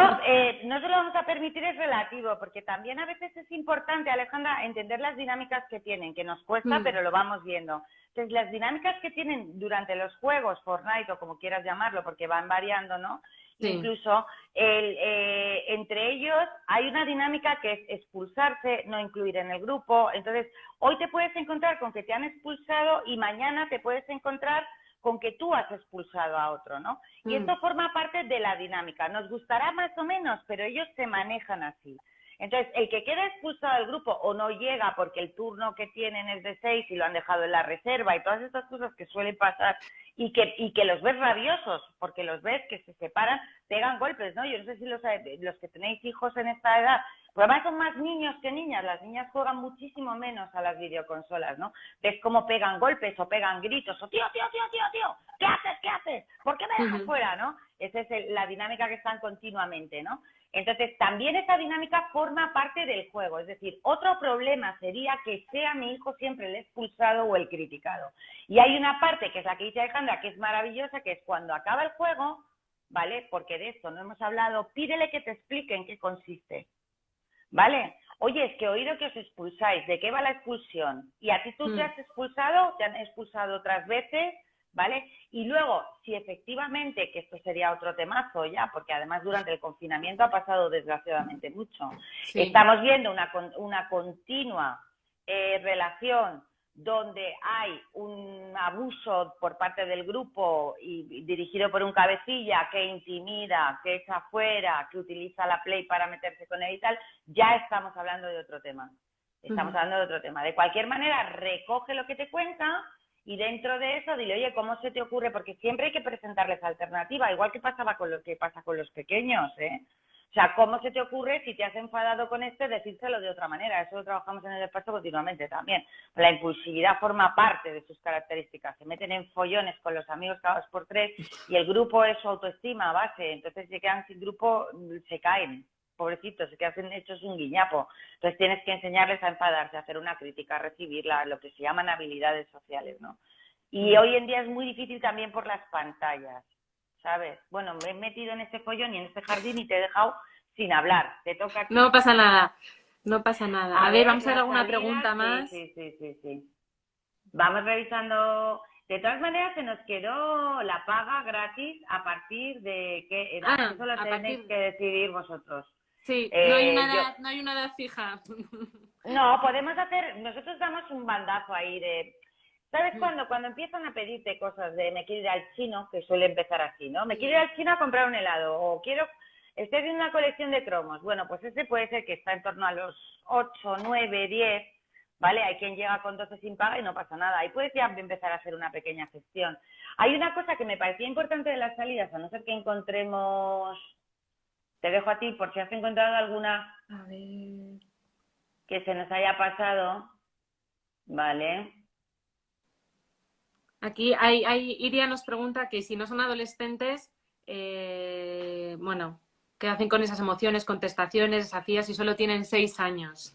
no se lo vamos a permitir, es relativo, porque también a veces es importante, Alejandra, entender las dinámicas que tienen, que nos cuesta, pero lo vamos viendo. Entonces, las dinámicas que tienen durante los juegos, Fortnite o como quieras llamarlo, porque van variando, ¿no? Sí. Incluso entre ellos hay una dinámica que es expulsarse, no incluir en el grupo. Entonces, hoy te puedes encontrar con que te han expulsado y mañana te puedes encontrar con que tú has expulsado a otro, ¿no? Y esto forma parte de la dinámica. Nos gustará más o menos, pero ellos se manejan así. Entonces, el que queda expulsado del grupo o no llega porque el turno que tienen es de 6 y lo han dejado en la reserva y todas estas cosas que suelen pasar y que los ves rabiosos, porque los ves que se separan, pegan golpes, ¿no? Yo no sé si los que tenéis hijos en esta edad, pues además son más niños que niñas, las niñas juegan muchísimo menos a las videoconsolas, ¿no? Ves cómo pegan golpes o pegan gritos, o tío, ¿qué haces? ¿Por qué me dejas fuera, no? Esa es la dinámica que están continuamente, ¿no? Entonces, también esa dinámica forma parte del juego. Es decir, otro problema sería que sea mi hijo siempre el expulsado o el criticado. Y hay una parte, que es la que dice Alejandra, que es maravillosa, que es cuando acaba el juego, ¿vale? Porque de esto no hemos hablado, pídele que te explique en qué consiste, ¿vale? Oye, es que he oído que os expulsáis, ¿de qué va la expulsión? ¿Y a ti tú te has expulsado? ¿Te han expulsado otras veces? ¿Vale? Y luego, si efectivamente, que esto sería otro temazo ya, porque además durante el confinamiento ha pasado desgraciadamente mucho, estamos viendo una continua relación donde hay un abuso por parte del grupo y dirigido por un cabecilla que intimida, que echa afuera, que utiliza la Play para meterse con él y tal, ya estamos hablando de otro tema. De cualquier manera, recoge lo que te cuenta Y dentro de eso, dile, oye, ¿cómo se te ocurre? Porque siempre hay que presentarles alternativa, igual que pasaba con lo que pasa con los pequeños, ¿eh? O sea, ¿cómo se te ocurre, si te has enfadado con este, decírselo de otra manera? Eso lo trabajamos en el despacho continuamente también. La impulsividad forma parte de sus características. Se meten en follones con los amigos cada 2 por 3 y el grupo es su autoestima a base. Entonces, si quedan sin grupo, se caen. Pobrecitos, se quedan hechos un guiñapo. Entonces tienes que enseñarles a enfadarse, a hacer una crítica, a recibirla, lo que se llaman habilidades sociales, ¿no? Y hoy en día es muy difícil también por las pantallas, ¿sabes? Bueno, me he metido en este follón y en este jardín y te he dejado sin hablar. Te toca aquí. No pasa nada, no pasa nada. A ver, vamos a ver las alguna salidas, pregunta más. Sí. Vamos revisando. De todas maneras, se nos quedó la paga gratis a partir de qué edad. Eso lo tenéis que decidir vosotros. Sí, no hay una edad fija. No, podemos hacer, nosotros damos un bandazo ahí de, ¿sabes cuándo? Cuando empiezan a pedirte cosas de me quiero ir al chino, que suele empezar así, ¿no? Me quiero ir al chino a comprar un helado, o estoy haciendo una colección de cromos. Bueno, pues ese puede ser que está en torno a los 8, 9, 10, ¿vale? Hay quien llega con 12 sin paga y no pasa nada. Ahí puedes ya empezar a hacer una pequeña gestión. Hay una cosa que me parecía importante de las salidas, a no ser que encontremos... Te dejo a ti por si has encontrado alguna A ver. que se nos haya pasado, ¿vale? Aquí Iria nos pregunta que si no son adolescentes, bueno, ¿qué hacen con esas emociones, contestaciones, desafíos si solo tienen 6 años?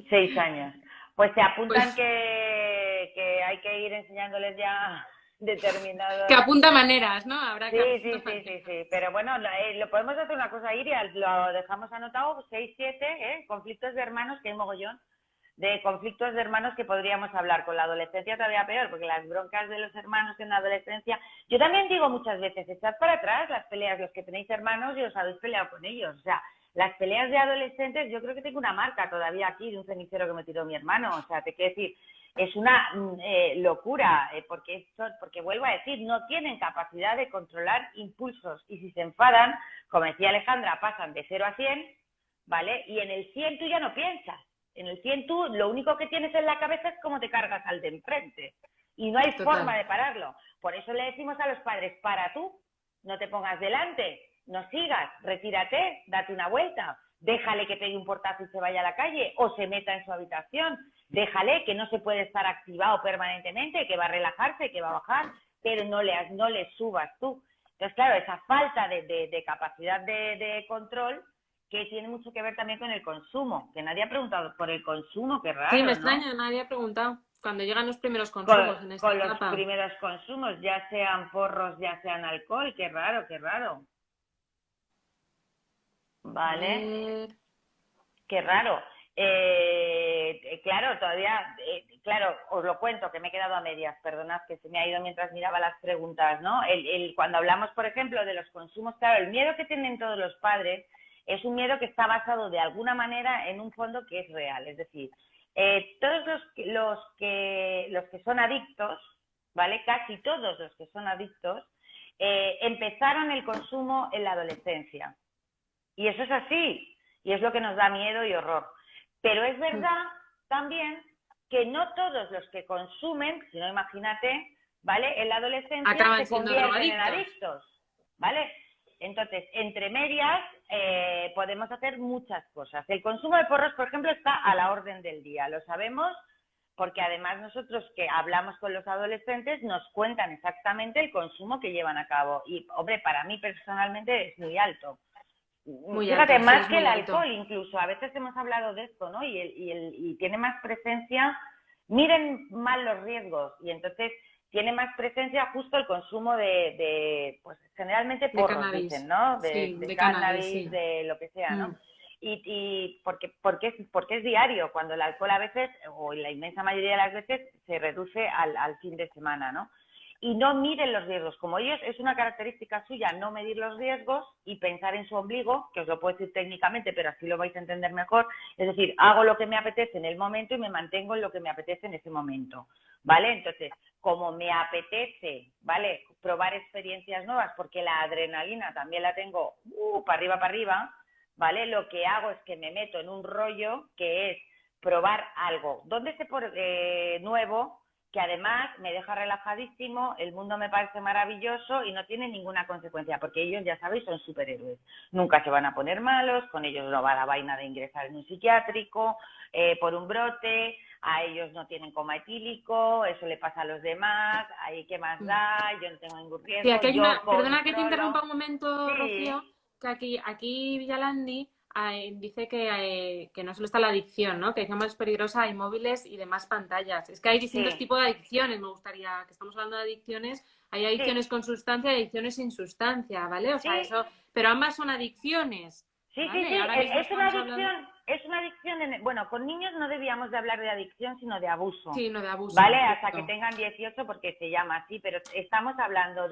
6 años. Pues se apuntan Pues... que hay que ir enseñándoles ya determinados... Que apunta maneras, ¿no? Habrá Sí, que sí. Pero bueno, lo podemos hacer una cosa, Iria, lo dejamos anotado, 6, 7, conflictos de hermanos, que hay mogollón de conflictos de hermanos que podríamos hablar. Con la adolescencia todavía peor, porque las broncas de los hermanos en la adolescencia... Yo también digo muchas veces, echad para atrás las peleas, los que tenéis hermanos y os habéis peleado con ellos. O sea, las peleas de adolescentes, yo creo que tengo una marca todavía aquí de un cenicero que me tiró mi hermano. O sea, te quiero decir, es una locura, porque vuelvo a decir, no tienen capacidad de controlar impulsos. Y si se enfadan, como decía Alejandra, pasan de 0 a 100, ¿vale? Y en el 100 tú ya no piensas. En el 100 tú lo único que tienes en la cabeza es cómo te cargas al de enfrente. Y no hay forma de pararlo. Por eso le decimos a los padres, para tú, no te pongas delante, no sigas, retírate, date una vuelta, déjale que pegue un portazo y se vaya a la calle o se meta en su habitación, déjale que no se puede estar activado permanentemente, que va a relajarse, que va a bajar, pero no le subas tú. Entonces, claro, esa falta de capacidad de control que tiene mucho que ver también con el consumo, que nadie ha preguntado por el consumo, qué raro, sí, me ¿no? extraña, nadie ha preguntado. Cuando llegan los primeros consumos en esta etapa. Con los primeros consumos, ya sean porros, ya sean alcohol, qué raro. Vale. Qué raro. Claro, todavía, claro, os lo cuento, que me he quedado a medias, perdonad que se me ha ido mientras miraba las preguntas, ¿no? Cuando hablamos, por ejemplo, de los consumos, claro, el miedo que tienen todos los padres es un miedo que está basado de alguna manera en un fondo que es real, es decir, todos los que son adictos, ¿vale? Casi todos los que son adictos empezaron el consumo en la adolescencia. Y eso es así, y es lo que nos da miedo y horror. Pero es verdad también que no todos los que consumen, si no imagínate, ¿vale? En la adolescencia acaban se convierten en adictos, ¿vale? Entonces, entre medias, podemos hacer muchas cosas. El consumo de porros, por ejemplo, está a la orden del día, lo sabemos, porque además nosotros que hablamos con los adolescentes nos cuentan exactamente el consumo que llevan a cabo. Y, hombre, para mí personalmente es muy alto. Fíjate, alto, más sí, que el alto. alcohol incluso. A veces hemos hablado de esto, ¿no? Y tiene más presencia, miren mal los riesgos, y entonces tiene más presencia justo el consumo pues generalmente porros, dicen, ¿no? De cannabis, sí. De lo que sea, ¿no? Y porque es diario, cuando el alcohol a veces, o la inmensa mayoría de las veces, se reduce al fin de semana, ¿no? Y no miden los riesgos. Como ellos, es una característica suya no medir los riesgos y pensar en su ombligo, que os lo puedo decir técnicamente, pero así lo vais a entender mejor. Es decir, hago lo que me apetece en el momento y me mantengo en lo que me apetece en ese momento, ¿vale? Entonces, como me apetece, ¿vale?, probar experiencias nuevas, porque la adrenalina también la tengo para arriba, ¿vale? Lo que hago es que me meto en un rollo que es probar algo. ¿Dónde se pone nuevo? que además me deja relajadísimo, el mundo me parece maravilloso y no tiene ninguna consecuencia, porque ellos, ya sabéis, son superhéroes. Nunca se van a poner malos, con ellos no va la vaina de ingresar en un psiquiátrico por un brote, a ellos no tienen coma etílico, eso le pasa a los demás, ahí qué más da, yo no tengo ningún riesgo, Sí, aquí hay yo perdona que te controlo. interrumpa un momento, Sí. Rocío, que aquí Villalandi dice que no solo está la adicción, ¿no? Que es más peligrosa hay móviles y demás pantallas. Es que hay distintos Sí. tipos de adicciones, me gustaría, que estamos hablando de adicciones, hay adicciones con sustancia y adicciones sin sustancia, ¿vale? O sea, Sí. eso, pero ambas son adicciones, Sí, ¿vale? sí, Ahora mismo es una estamos adicción, hablando... bueno, con niños no debíamos de hablar de adicción, sino de abuso, Sí, no de abuso. ¿vale? Hasta Justo. que tengan 18 porque se llama así, pero estamos hablando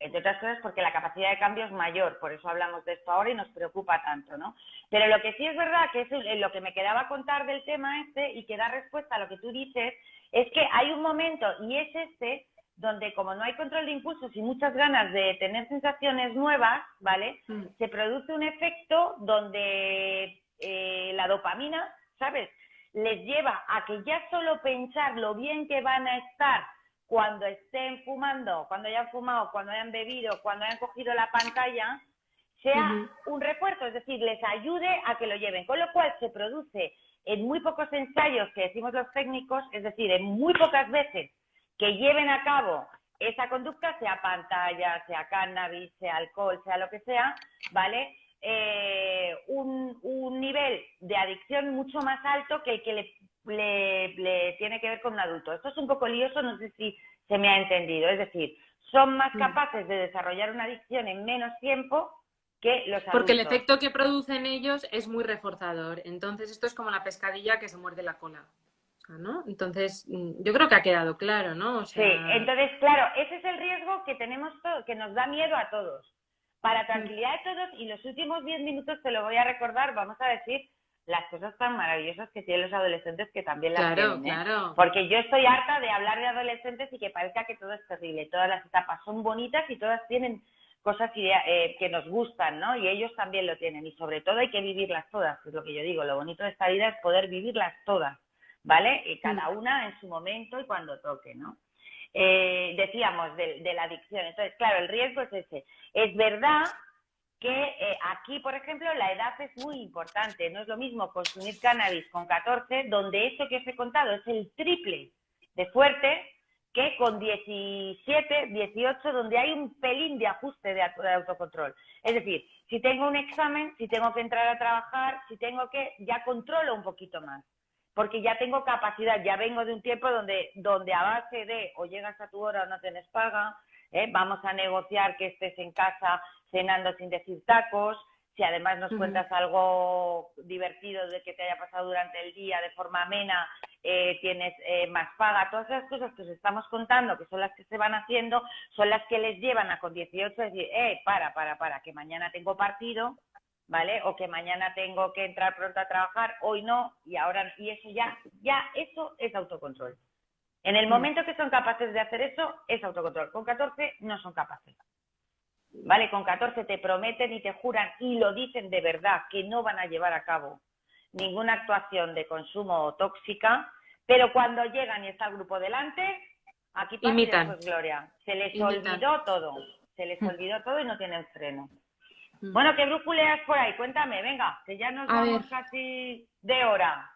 entre otras cosas porque la capacidad de cambio es mayor, por eso hablamos de esto ahora y nos preocupa tanto, ¿no? Pero lo que sí es verdad, que es lo que me quedaba a contar del tema este y que da respuesta a lo que tú dices, es que hay un momento, y es este, donde como no hay control de impulsos y muchas ganas de tener sensaciones nuevas, ¿vale? Se produce un efecto donde la dopamina, ¿sabes? Les lleva a que ya solo pensar lo bien que van a estar cuando estén fumando, cuando hayan fumado, cuando hayan bebido, cuando hayan cogido la pantalla, sea un refuerzo, es decir, les ayude a que lo lleven. Con lo cual se produce en muy pocos ensayos, que decimos los técnicos, es decir, en muy pocas veces que lleven a cabo esa conducta, sea pantalla, sea cannabis, sea alcohol, sea lo que sea, ¿vale? Un nivel de adicción mucho más alto que el que le tiene que ver con un adulto. Esto es un poco lioso, no sé si se me ha entendido. Es decir, son más capaces de desarrollar una adicción en menos tiempo que los adultos. Porque el efecto que producen ellos es muy reforzador. Entonces, esto es como la pescadilla que se muerde la cola, ¿no? Entonces, yo creo que ha quedado claro, ¿no? O sea... Sí, entonces, claro, ese es el riesgo que tenemos que nos da miedo a todos. Para tranquilidad de todos, y los últimos 10 minutos te lo voy a recordar, vamos a decir las cosas tan maravillosas que tienen los adolescentes, que también las tienen, ¿eh? Claro. Porque yo estoy harta de hablar de adolescentes y que parezca que todo es terrible. Todas las etapas son bonitas y todas tienen cosas que nos gustan, ¿no? Y ellos también lo tienen. Y sobre todo hay que vivirlas todas, que es lo que yo digo. Lo bonito de esta vida es poder vivirlas todas, ¿vale? Y cada una en su momento y cuando toque, ¿no? Decíamos de la adicción. Entonces, claro, el riesgo es ese. Es verdad que aquí, por ejemplo, la edad es muy importante. No es lo mismo consumir cannabis con 14, donde eso que os he contado es el triple de fuerte, que con 17, 18, donde hay un pelín de ajuste de autocontrol. Es decir, si tengo un examen, si tengo que entrar a trabajar, si tengo que, ya controlo un poquito más. Porque ya tengo capacidad, ya vengo de un tiempo donde a base de o llegas a tu hora o no tienes paga, vamos a negociar que estés en casa cenando sin decir tacos, si además nos cuentas algo divertido de que te haya pasado durante el día de forma amena, tienes más paga. Todas esas cosas que os estamos contando, que son las que se van haciendo, son las que les llevan a con 18 a decir, para, que mañana tengo partido, ¿vale? O que mañana tengo que entrar pronto a trabajar, hoy no, y ahora, y eso ya eso es autocontrol. En el momento que son capaces de hacer eso, es autocontrol. Con 14 no son capaces. ¿Vale? Con 14 te prometen y te juran y lo dicen de verdad que no van a llevar a cabo ninguna actuación de consumo tóxica, pero cuando llegan y está el grupo delante, aquí pasa y después gloria. Se les olvidó todo. Se les olvidó todo y no tienen freno. Bueno, ¿qué brújuleas por ahí? Cuéntame, venga, que ya nos vamos casi de hora.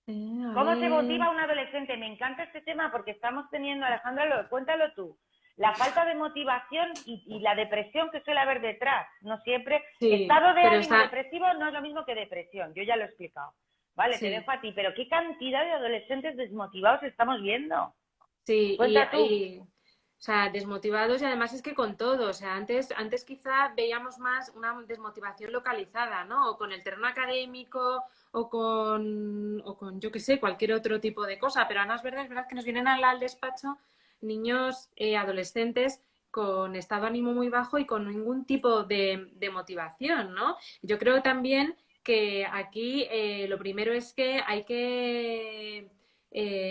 ¿Cómo se motiva a un adolescente? Me encanta este tema porque estamos teniendo, Alejandra, cuéntalo tú, la falta de motivación y la depresión que suele haber detrás. No siempre. Estado de ánimo depresivo no es lo mismo que depresión, yo ya lo he explicado. Vale, te dejo a ti, pero ¿qué cantidad de adolescentes desmotivados estamos viendo? Sí, Cuenta tú. O sea, desmotivados y además es que con todo, o sea, antes quizá veíamos más una desmotivación localizada, ¿no? O con el terreno académico o con yo qué sé, cualquier otro tipo de cosa, pero ahora es verdad que nos vienen al despacho niños, adolescentes con estado de ánimo muy bajo y con ningún tipo de motivación, ¿no? Yo creo también que aquí lo primero es que hay que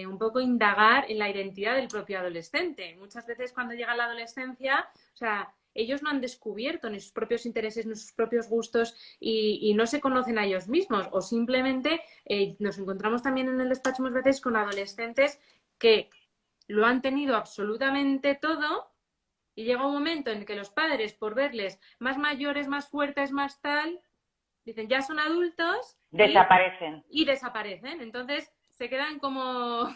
un poco indagar en la identidad del propio adolescente. Muchas veces cuando llega la adolescencia, o sea, ellos no han descubierto ni sus propios intereses, ni sus propios gustos y no se conocen a ellos mismos. O simplemente nos encontramos también en el despacho muchas veces con adolescentes que lo han tenido absolutamente todo y llega un momento en que los padres, por verles más mayores, más fuertes, más tal, dicen, ya son adultos Desaparecen. y desaparecen. Entonces se quedan como,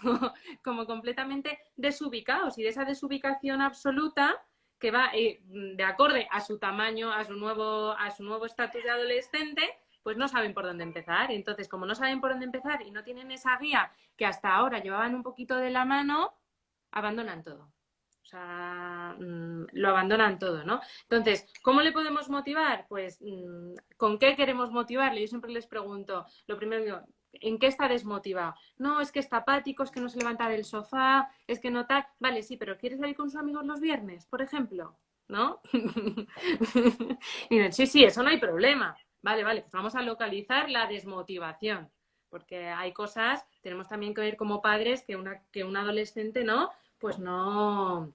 como completamente desubicados, y de esa desubicación absoluta que va de acorde a su tamaño, a su nuevo estatus de adolescente, pues no saben por dónde empezar. Y entonces, como no saben por dónde empezar y no tienen esa guía que hasta ahora llevaban un poquito de la mano, abandonan todo. O sea, lo abandonan todo, ¿no? Entonces, ¿cómo le podemos motivar? Pues, ¿con qué queremos motivarle? Yo siempre les pregunto, lo primero digo, ¿en qué está desmotivado? No, es que está apático, es que no se levanta del sofá, es que no tal. Vale, sí, pero ¿quiere salir con sus amigos los viernes, por ejemplo? ¿No? Y dicen, sí, sí, eso no hay problema. Vale, vale, pues vamos a localizar la desmotivación. Porque hay cosas, tenemos también que ver como padres que un adolescente, ¿no? Pues no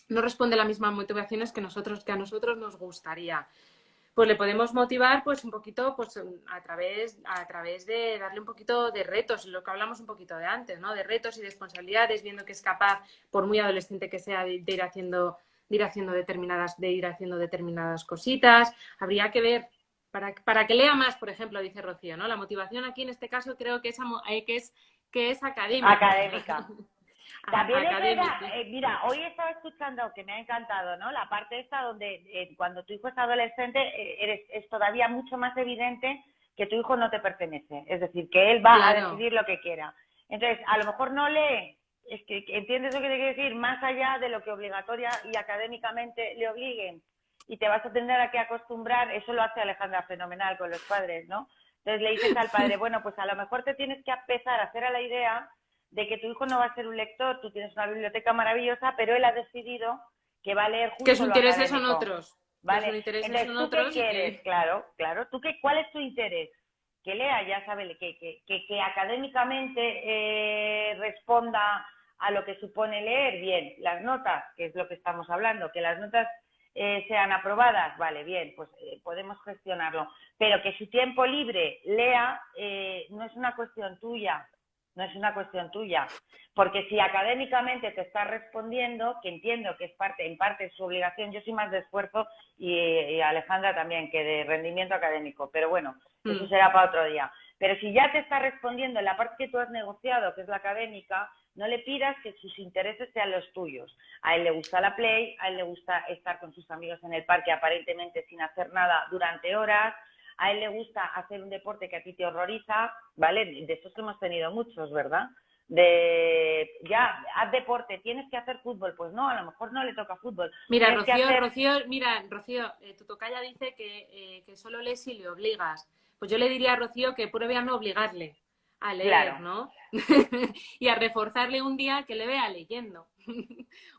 responde a las mismas motivaciones que a nosotros nos gustaría. Pues le podemos motivar pues un poquito pues a través de darle un poquito de retos, lo que hablamos un poquito de antes, ¿no? De retos y responsabilidades, viendo que es capaz, por muy adolescente que sea, de ir haciendo determinadas cositas. Habría que ver para que lea más, por ejemplo, dice Rocío, ¿no? La motivación aquí en este caso creo que es académica. Académica. También es verdad, Académica. mira, hoy estaba escuchando, que me ha encantado, ¿no? La parte esta donde cuando tu hijo es adolescente es todavía mucho más evidente que tu hijo no te pertenece. Es decir, que él va a decidir lo que quiera. Entonces, a lo mejor no lee, es que entiendes lo que te quiero decir, más allá de lo que obligatoria y académicamente le obliguen. Y te vas a tener a que acostumbrar, eso lo hace Alejandra fenomenal con los padres, ¿no? Entonces le dices al padre, bueno, pues a lo mejor te tienes que empezar a hacer a la idea de que tu hijo no va a ser un lector, tú tienes una biblioteca maravillosa, pero él ha decidido que va a leer justo que sus lo intereses académico. son otros. ¿Vale? Que sus intereses Entonces, son ¿tú otros qué quieres? que... Claro. ¿Cuál es tu interés? Que lea, ya sabe, que académicamente responda a lo que supone leer, bien. Las notas, que es lo que estamos hablando, que las notas sean aprobadas, vale, bien, pues podemos gestionarlo. Pero que su tiempo libre lea no es una cuestión tuya. No es una cuestión tuya, porque si académicamente te está respondiendo, que entiendo que es en parte su obligación, yo soy más de esfuerzo y Alejandra también, que de rendimiento académico, pero bueno, eso será para otro día. Pero si ya te está respondiendo en la parte que tú has negociado, que es la académica, no le pidas que sus intereses sean los tuyos. A él le gusta la play, a él le gusta estar con sus amigos en el parque aparentemente sin hacer nada durante horas, a él le gusta hacer un deporte que a ti te horroriza, ¿vale? De esos que hemos tenido muchos, ¿verdad? Ya, haz deporte, tienes que hacer fútbol, pues no, a lo mejor no le toca fútbol. Mira, Rocío, Rocío, tu tocaya dice que solo lees si le obligas. Pues yo le diría a Rocío que pruebe a no obligarle a leer, claro. ¿no? Y a reforzarle un día que le vea leyendo.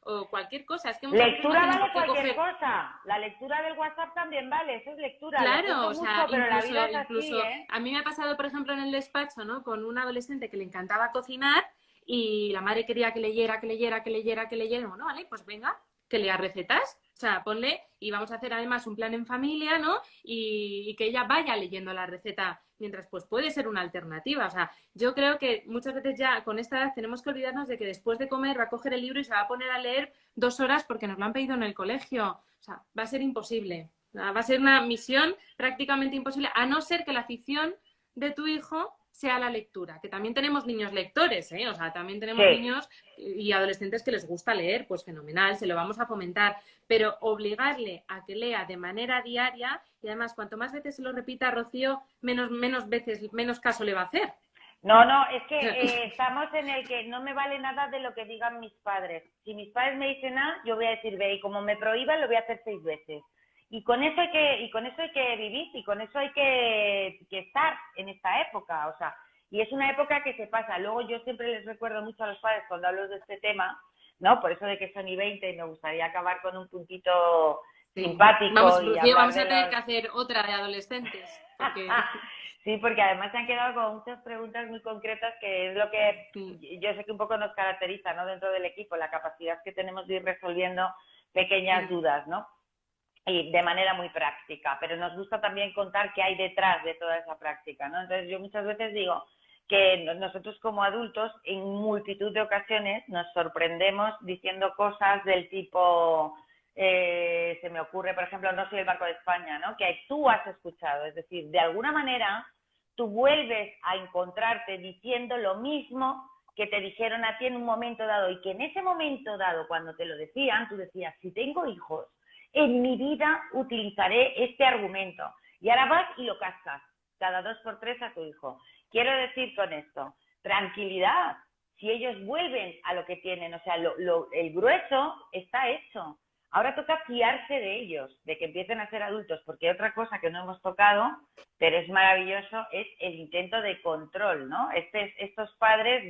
O cualquier cosa. Es que muchas lectura veces no vale tenemos cualquier que coger... cosa. La lectura del WhatsApp también vale, eso es lectura. Claro, o Mucho, sea, pero la vida es así, ¿eh? a mí me ha pasado, por ejemplo, en el despacho, ¿no? Con un adolescente que le encantaba cocinar y la madre quería que leyera. Bueno, vale, pues venga, que lea recetas. O sea, ponle y vamos a hacer además un plan en familia, ¿no? Y que ella vaya leyendo la receta mientras pues puede ser una alternativa. O sea, yo creo que muchas veces ya con esta edad tenemos que olvidarnos de que después de comer va a coger el libro y se va a poner a leer 2 horas porque nos lo han pedido en el colegio. O sea, va a ser imposible. Va a ser una misión prácticamente imposible, a no ser que la afición de tu hijo sea la lectura, que también tenemos niños lectores, ¿eh? O sea, también tenemos niños y adolescentes que les gusta leer, pues fenomenal, se lo vamos a fomentar, pero obligarle a que lea de manera diaria y además cuanto más veces se lo repita, Rocío, menos caso le va a hacer. No, es que estamos en el que no me vale nada de lo que digan mis padres. Si mis padres me dicen A, yo voy a decir B, y como me prohíban, lo voy a hacer 6 veces. Y con eso hay que vivir, y con eso hay que estar en esta época, o sea, y es una época que se pasa. Luego yo siempre les recuerdo mucho a los padres cuando hablo de este tema, ¿no? Por eso de que son y 20 y me gustaría acabar con un puntito simpático. Vamos, Rocío, vamos a tener que hacer otra de adolescentes. Porque... Sí, porque además se han quedado con muchas preguntas muy concretas, que es lo que yo sé que un poco nos caracteriza, ¿no? Dentro del equipo, la capacidad que tenemos de ir resolviendo pequeñas dudas, ¿no? Y de manera muy práctica, pero nos gusta también contar qué hay detrás de toda esa práctica, ¿no? Entonces yo muchas veces digo que nosotros como adultos en multitud de ocasiones nos sorprendemos diciendo cosas del tipo, se me ocurre, por ejemplo, no soy el Banco de España, ¿no? Que tú has escuchado, es decir, de alguna manera tú vuelves a encontrarte diciendo lo mismo que te dijeron a ti en un momento dado y que en ese momento dado, cuando te lo decían, tú decías, si tengo hijos, en mi vida utilizaré este argumento. Y ahora vas y lo cascas cada 2 por 3 a tu hijo. Quiero decir con esto, tranquilidad, si ellos vuelven a lo que tienen, o sea, el grueso está hecho. Ahora toca fiarse de ellos, de que empiecen a ser adultos, porque otra cosa que no hemos tocado, pero es maravilloso, es el intento de control, ¿no? Estos padres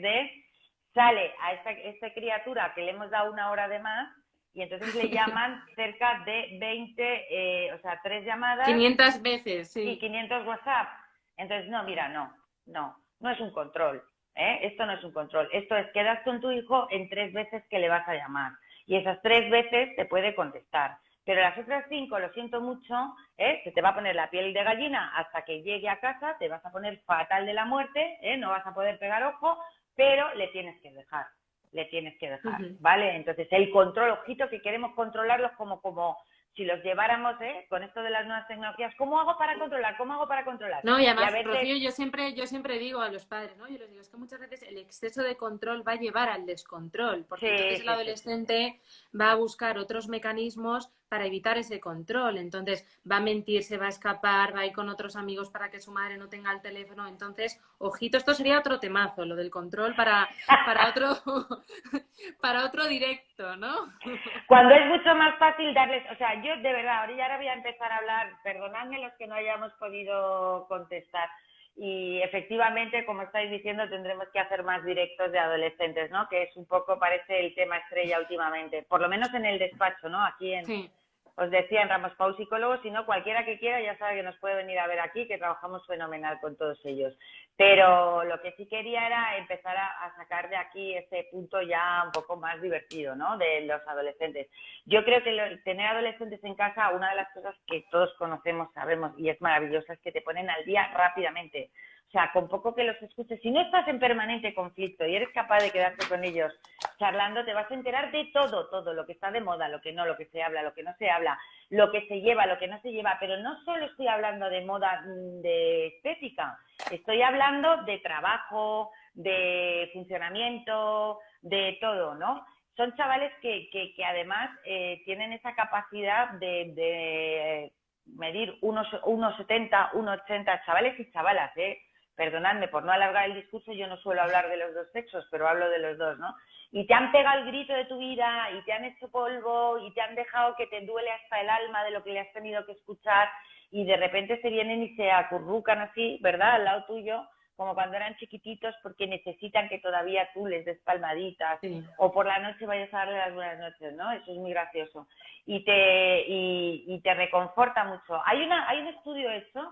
sale a esta criatura que le hemos dado 1 hora de más y entonces le llaman cerca de 20, o sea, 3 llamadas. 500 veces, sí. Y 500 WhatsApp. Entonces, no, mira, no es un control, ¿eh? Esto no es un control. Esto es, quedas con tu hijo en 3 veces que le vas a llamar. Y esas 3 veces te puede contestar. Pero las otras 5, lo siento mucho, se te va a poner la piel de gallina hasta que llegue a casa, te vas a poner fatal de la muerte, no vas a poder pegar ojo, pero le tienes que dejar, ¿vale? Entonces, el control, ojito, que queremos controlarlos como si los lleváramos, con esto de las nuevas tecnologías, ¿cómo hago para controlar? No, y además, a veces... Rocío, yo siempre digo a los padres, ¿no? Yo les digo, es que muchas veces el exceso de control va a llevar al descontrol, porque entonces el adolescente va a buscar otros mecanismos para evitar ese control. Entonces va a mentir, se va a escapar, va a ir con otros amigos para que su madre no tenga el teléfono. Entonces, ojito, esto sería otro temazo, lo del control para otro para otro directo, ¿no? Cuando es mucho más fácil darles, o sea, yo de verdad, ahora voy a empezar a hablar, perdonadme los que no hayamos podido contestar. Y efectivamente, como estáis diciendo, tendremos que hacer más directos de adolescentes, ¿no? Que es un poco, parece el tema estrella últimamente, por lo menos en el despacho, ¿no? Aquí Sí. os decía en Ramos Pau Psicólogos, si no, cualquiera que quiera ya sabe que nos puede venir a ver aquí, que trabajamos fenomenal con todos ellos. Pero lo que sí quería era empezar a sacar de aquí ese punto ya un poco más divertido, ¿no? De los adolescentes. Yo creo que tener adolescentes en casa, una de las cosas que todos conocemos, sabemos, y es maravillosa, es que te ponen al día rápidamente. O sea, con poco que los escuches, si no estás en permanente conflicto y eres capaz de quedarte con ellos charlando, te vas a enterar de todo, lo que está de moda, lo que no, lo que se habla, lo que no se habla, lo que se lleva, lo que no se lleva. Pero no solo estoy hablando de moda de estética, estoy hablando de trabajo, de funcionamiento, de todo, ¿no? Son chavales que además tienen esa capacidad de medir unos 1,70, 1,80, chavales y chavalas, perdonadme por no alargar el discurso, yo no suelo hablar de los dos sexos, pero hablo de los dos, ¿no? Y te han pegado el grito de tu vida, y te han hecho polvo, y te han dejado que te duele hasta el alma de lo que le has tenido que escuchar, y de repente se vienen y se acurrucan así, ¿verdad?, al lado tuyo, como cuando eran chiquititos, porque necesitan que todavía tú les des palmaditas, sí. O por la noche vayas a darle las buenas noches, ¿no? Eso es muy gracioso. Y te reconforta mucho. Hay un estudio hecho,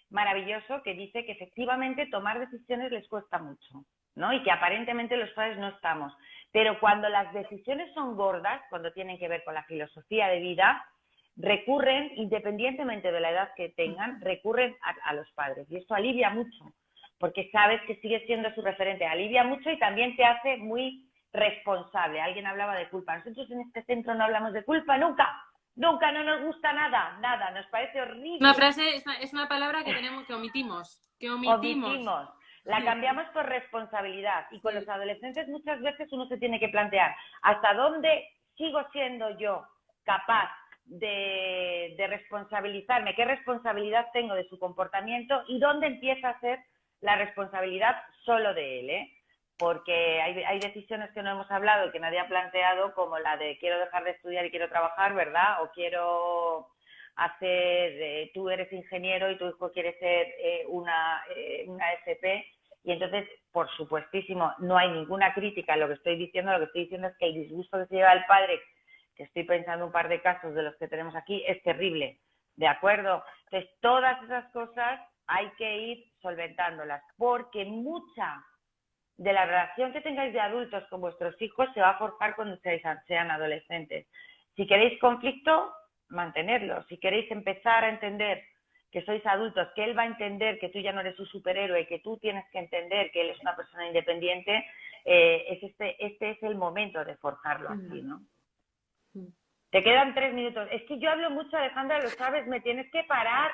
maravilloso, que dice que efectivamente tomar decisiones les cuesta mucho, ¿no? Y que aparentemente los padres no estamos. Pero cuando las decisiones son gordas, cuando tienen que ver con la filosofía de vida, recurren, independientemente de la edad que tengan, recurren a los padres. Y esto alivia mucho, porque sabes que sigues siendo su referente. Alivia mucho y también te hace muy responsable. Alguien hablaba de culpa. Nosotros en este centro no hablamos de culpa nunca. Nunca, no nos gusta nada, nos parece horrible. Una frase, es una palabra que omitimos. La cambiamos por responsabilidad. Y con los adolescentes muchas veces uno se tiene que plantear ¿hasta dónde sigo siendo yo capaz de responsabilizarme? ¿Qué responsabilidad tengo de su comportamiento? ¿Y dónde empieza a ser la responsabilidad solo de él, Porque hay decisiones que no hemos hablado y que nadie ha planteado, como la de quiero dejar de estudiar y quiero trabajar, ¿verdad? O quiero hacer, tú eres ingeniero y tu hijo quiere ser una FP, y entonces, por supuestísimo, no hay ninguna crítica en lo que estoy diciendo. Lo que estoy diciendo es que el disgusto que se lleva el padre, que estoy pensando un par de casos de los que tenemos aquí, es terrible, ¿de acuerdo? Entonces, todas esas cosas hay que ir solventándolas, porque mucha de la relación que tengáis de adultos con vuestros hijos se va a forjar cuando sean adolescentes. Si queréis conflicto, mantenerlo. Si queréis empezar a entender que sois adultos, que él va a entender que tú ya no eres su superhéroe, que tú tienes que entender que él es una persona independiente, este es el momento de forjarlo así, ¿no? Te quedan 3 minutos. Es que yo hablo mucho, Alejandra, lo sabes, me tienes que parar.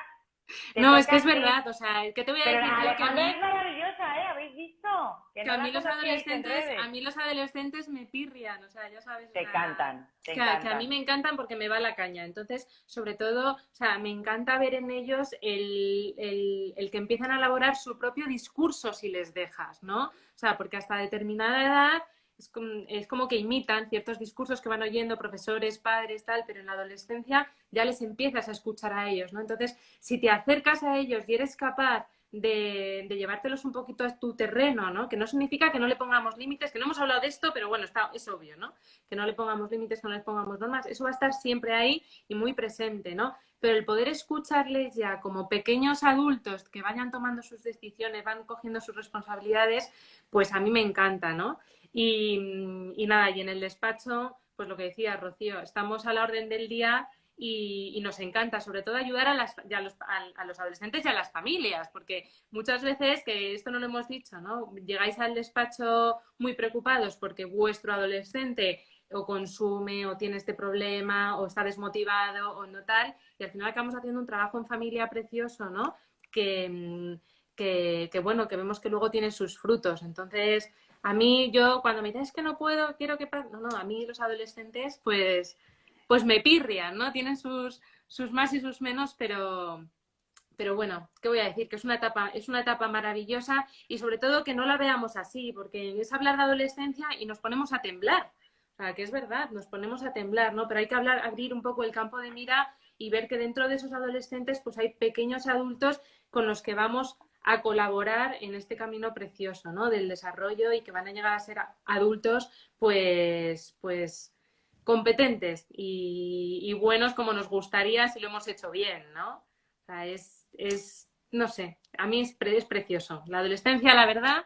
No, es que es verdad, o sea, ¿qué te voy a Pero decir yo? Alejandra es maravillosa, ¿eh? ¿Habéis visto? Que Que no la conocíais en redes. a mí los adolescentes me pirrian, o sea, ya sabes, o Te sea, encantan, te que a mí encantan. me encantan porque me va la caña. Entonces, sobre todo, o sea, me encanta ver en ellos el que empiezan a elaborar su propio discurso si les dejas, ¿no? O sea, porque hasta determinada edad es como que imitan ciertos discursos que van oyendo profesores, padres, tal, pero en la adolescencia ya les empiezas a escuchar a ellos, ¿no? Entonces, si te acercas a ellos y eres capaz de llevártelos un poquito a tu terreno, ¿no? Que no significa que no le pongamos límites, que no hemos hablado de esto, pero bueno, es obvio, ¿no? Que no le pongamos límites, que no les pongamos normas, eso va a estar siempre ahí y muy presente, ¿no? Pero el poder escucharles ya como pequeños adultos que vayan tomando sus decisiones, van cogiendo sus responsabilidades, pues a mí me encanta, ¿no? Y nada, y en el despacho, pues lo que decía Rocío, estamos a la orden del día y nos encanta, sobre todo, ayudar a los adolescentes y a las familias, porque muchas veces, que esto no lo hemos dicho, ¿no? Llegáis al despacho muy preocupados porque vuestro adolescente o consume o tiene este problema o está desmotivado o no tal, y al final acabamos haciendo un trabajo en familia precioso, ¿no? Que bueno, que vemos que luego tiene sus frutos. Entonces, a mí, yo cuando me dicen es que no puedo, quiero que pase, no, a mí los adolescentes, pues me pirrian, ¿no? Tienen sus más y sus menos, pero bueno, ¿qué voy a decir? Que es una etapa maravillosa y sobre todo que no la veamos así, porque es hablar de adolescencia y nos ponemos a temblar. O sea, que es verdad, nos ponemos a temblar, ¿no? Pero hay que abrir un poco el campo de mira y ver que dentro de esos adolescentes pues hay pequeños adultos con los que vamos a colaborar en este camino precioso, ¿no? Del desarrollo y que van a llegar a ser adultos, pues competentes y buenos como nos gustaría si lo hemos hecho bien, ¿no? O sea, no sé, a mí es precioso. La adolescencia, la verdad.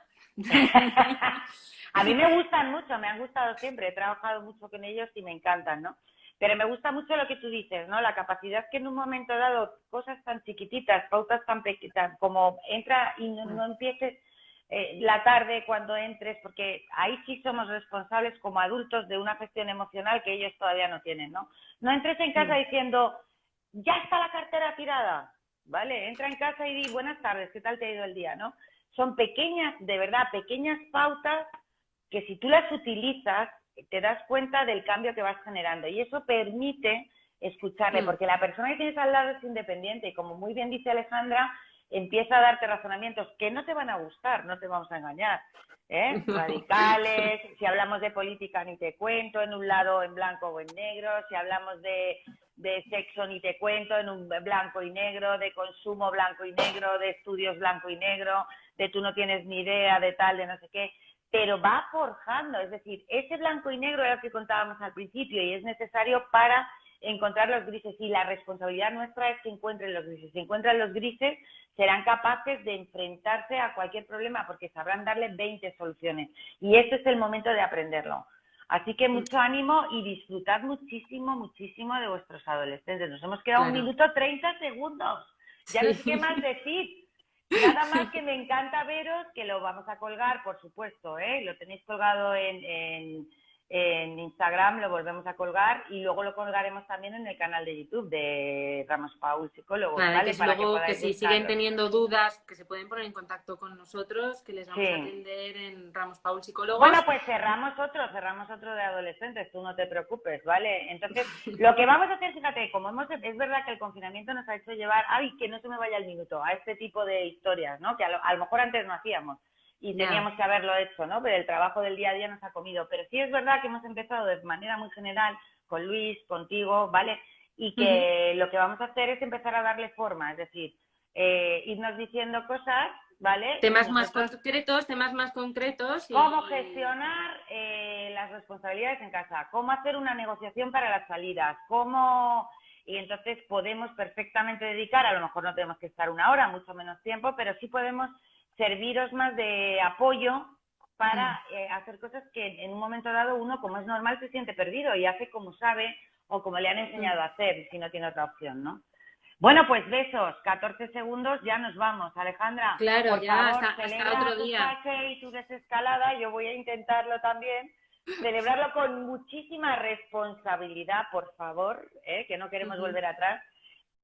A mí me gustan mucho, me han gustado siempre, he trabajado mucho con ellos y me encantan, ¿no? Pero me gusta mucho lo que tú dices, ¿no? La capacidad que en un momento dado, cosas tan chiquititas, pautas tan pequeñas, como entra y no empieces la tarde cuando entres, porque ahí sí somos responsables como adultos de una gestión emocional que ellos todavía no tienen, ¿no? No entres en casa diciendo, ya está la cartera tirada, ¿vale? Entra en casa y di, buenas tardes, ¿qué tal te ha ido el día, no? Son pequeñas, de verdad, pequeñas pautas que si tú las utilizas, te das cuenta del cambio que vas generando. Y eso permite escucharle, porque la persona que tienes al lado es independiente y como muy bien dice Alejandra, empieza a darte razonamientos que no te van a gustar, no te vamos a engañar. Radicales, si hablamos de política ni te cuento, en un lado en blanco o en negro, si hablamos de sexo ni te cuento, en un blanco y negro, de consumo blanco y negro, de estudios blanco y negro, de tú no tienes ni idea de tal, de no sé qué, pero va forjando, es decir, ese blanco y negro era lo que contábamos al principio y es necesario para encontrar los grises y la responsabilidad nuestra es que encuentren los grises. Si encuentran los grises, serán capaces de enfrentarse a cualquier problema porque sabrán darle 20 soluciones y este es el momento de aprenderlo. Así que mucho ánimo y disfrutad muchísimo, muchísimo de vuestros adolescentes. Nos hemos quedado 1 minuto 30 segundos. Ya no sé qué más decir. Nada más que me encanta veros, que lo vamos a colgar, por supuesto, lo tenéis colgado en Instagram, lo volvemos a colgar y luego lo colgaremos también en el canal de YouTube de Ramos Paul Psicólogos, Vale, ¿vale? que Para que luego, que podáis si siguen buscarlo. teniendo dudas, que se pueden poner en contacto con nosotros, que les vamos a Sí. atender en Ramos Paul Psicólogos. Bueno, pues cerramos otro de adolescentes, tú no te preocupes, ¿vale? Entonces, lo que vamos a hacer, fíjate, como es verdad que el confinamiento nos ha hecho llevar, que no se me vaya el minuto, a este tipo de historias, ¿no? Que a lo mejor antes no hacíamos y teníamos que haberlo hecho, ¿no? Pero el trabajo del día a día nos ha comido. Pero sí es verdad que hemos empezado de manera muy general con Luis, contigo, ¿vale? Y que lo que vamos a hacer es empezar a darle forma, es decir, irnos diciendo cosas, ¿vale? Temas más concretos. Cómo gestionar las responsabilidades en casa, cómo hacer una negociación para las salidas, y entonces podemos perfectamente dedicar, a lo mejor no tenemos que estar 1 hora, mucho menos tiempo, pero sí podemos serviros más de apoyo para hacer cosas que en un momento dado uno, como es normal, se siente perdido y hace como sabe o como le han enseñado a hacer, si no tiene otra opción, ¿no? Bueno, pues besos, 14 segundos, ya nos vamos. Alejandra, Claro, por ya, favor, hasta celebra otro tu día. saque y tu desescalada, yo voy a intentarlo también. Celebrarlo con muchísima responsabilidad, por favor, que no queremos volver atrás.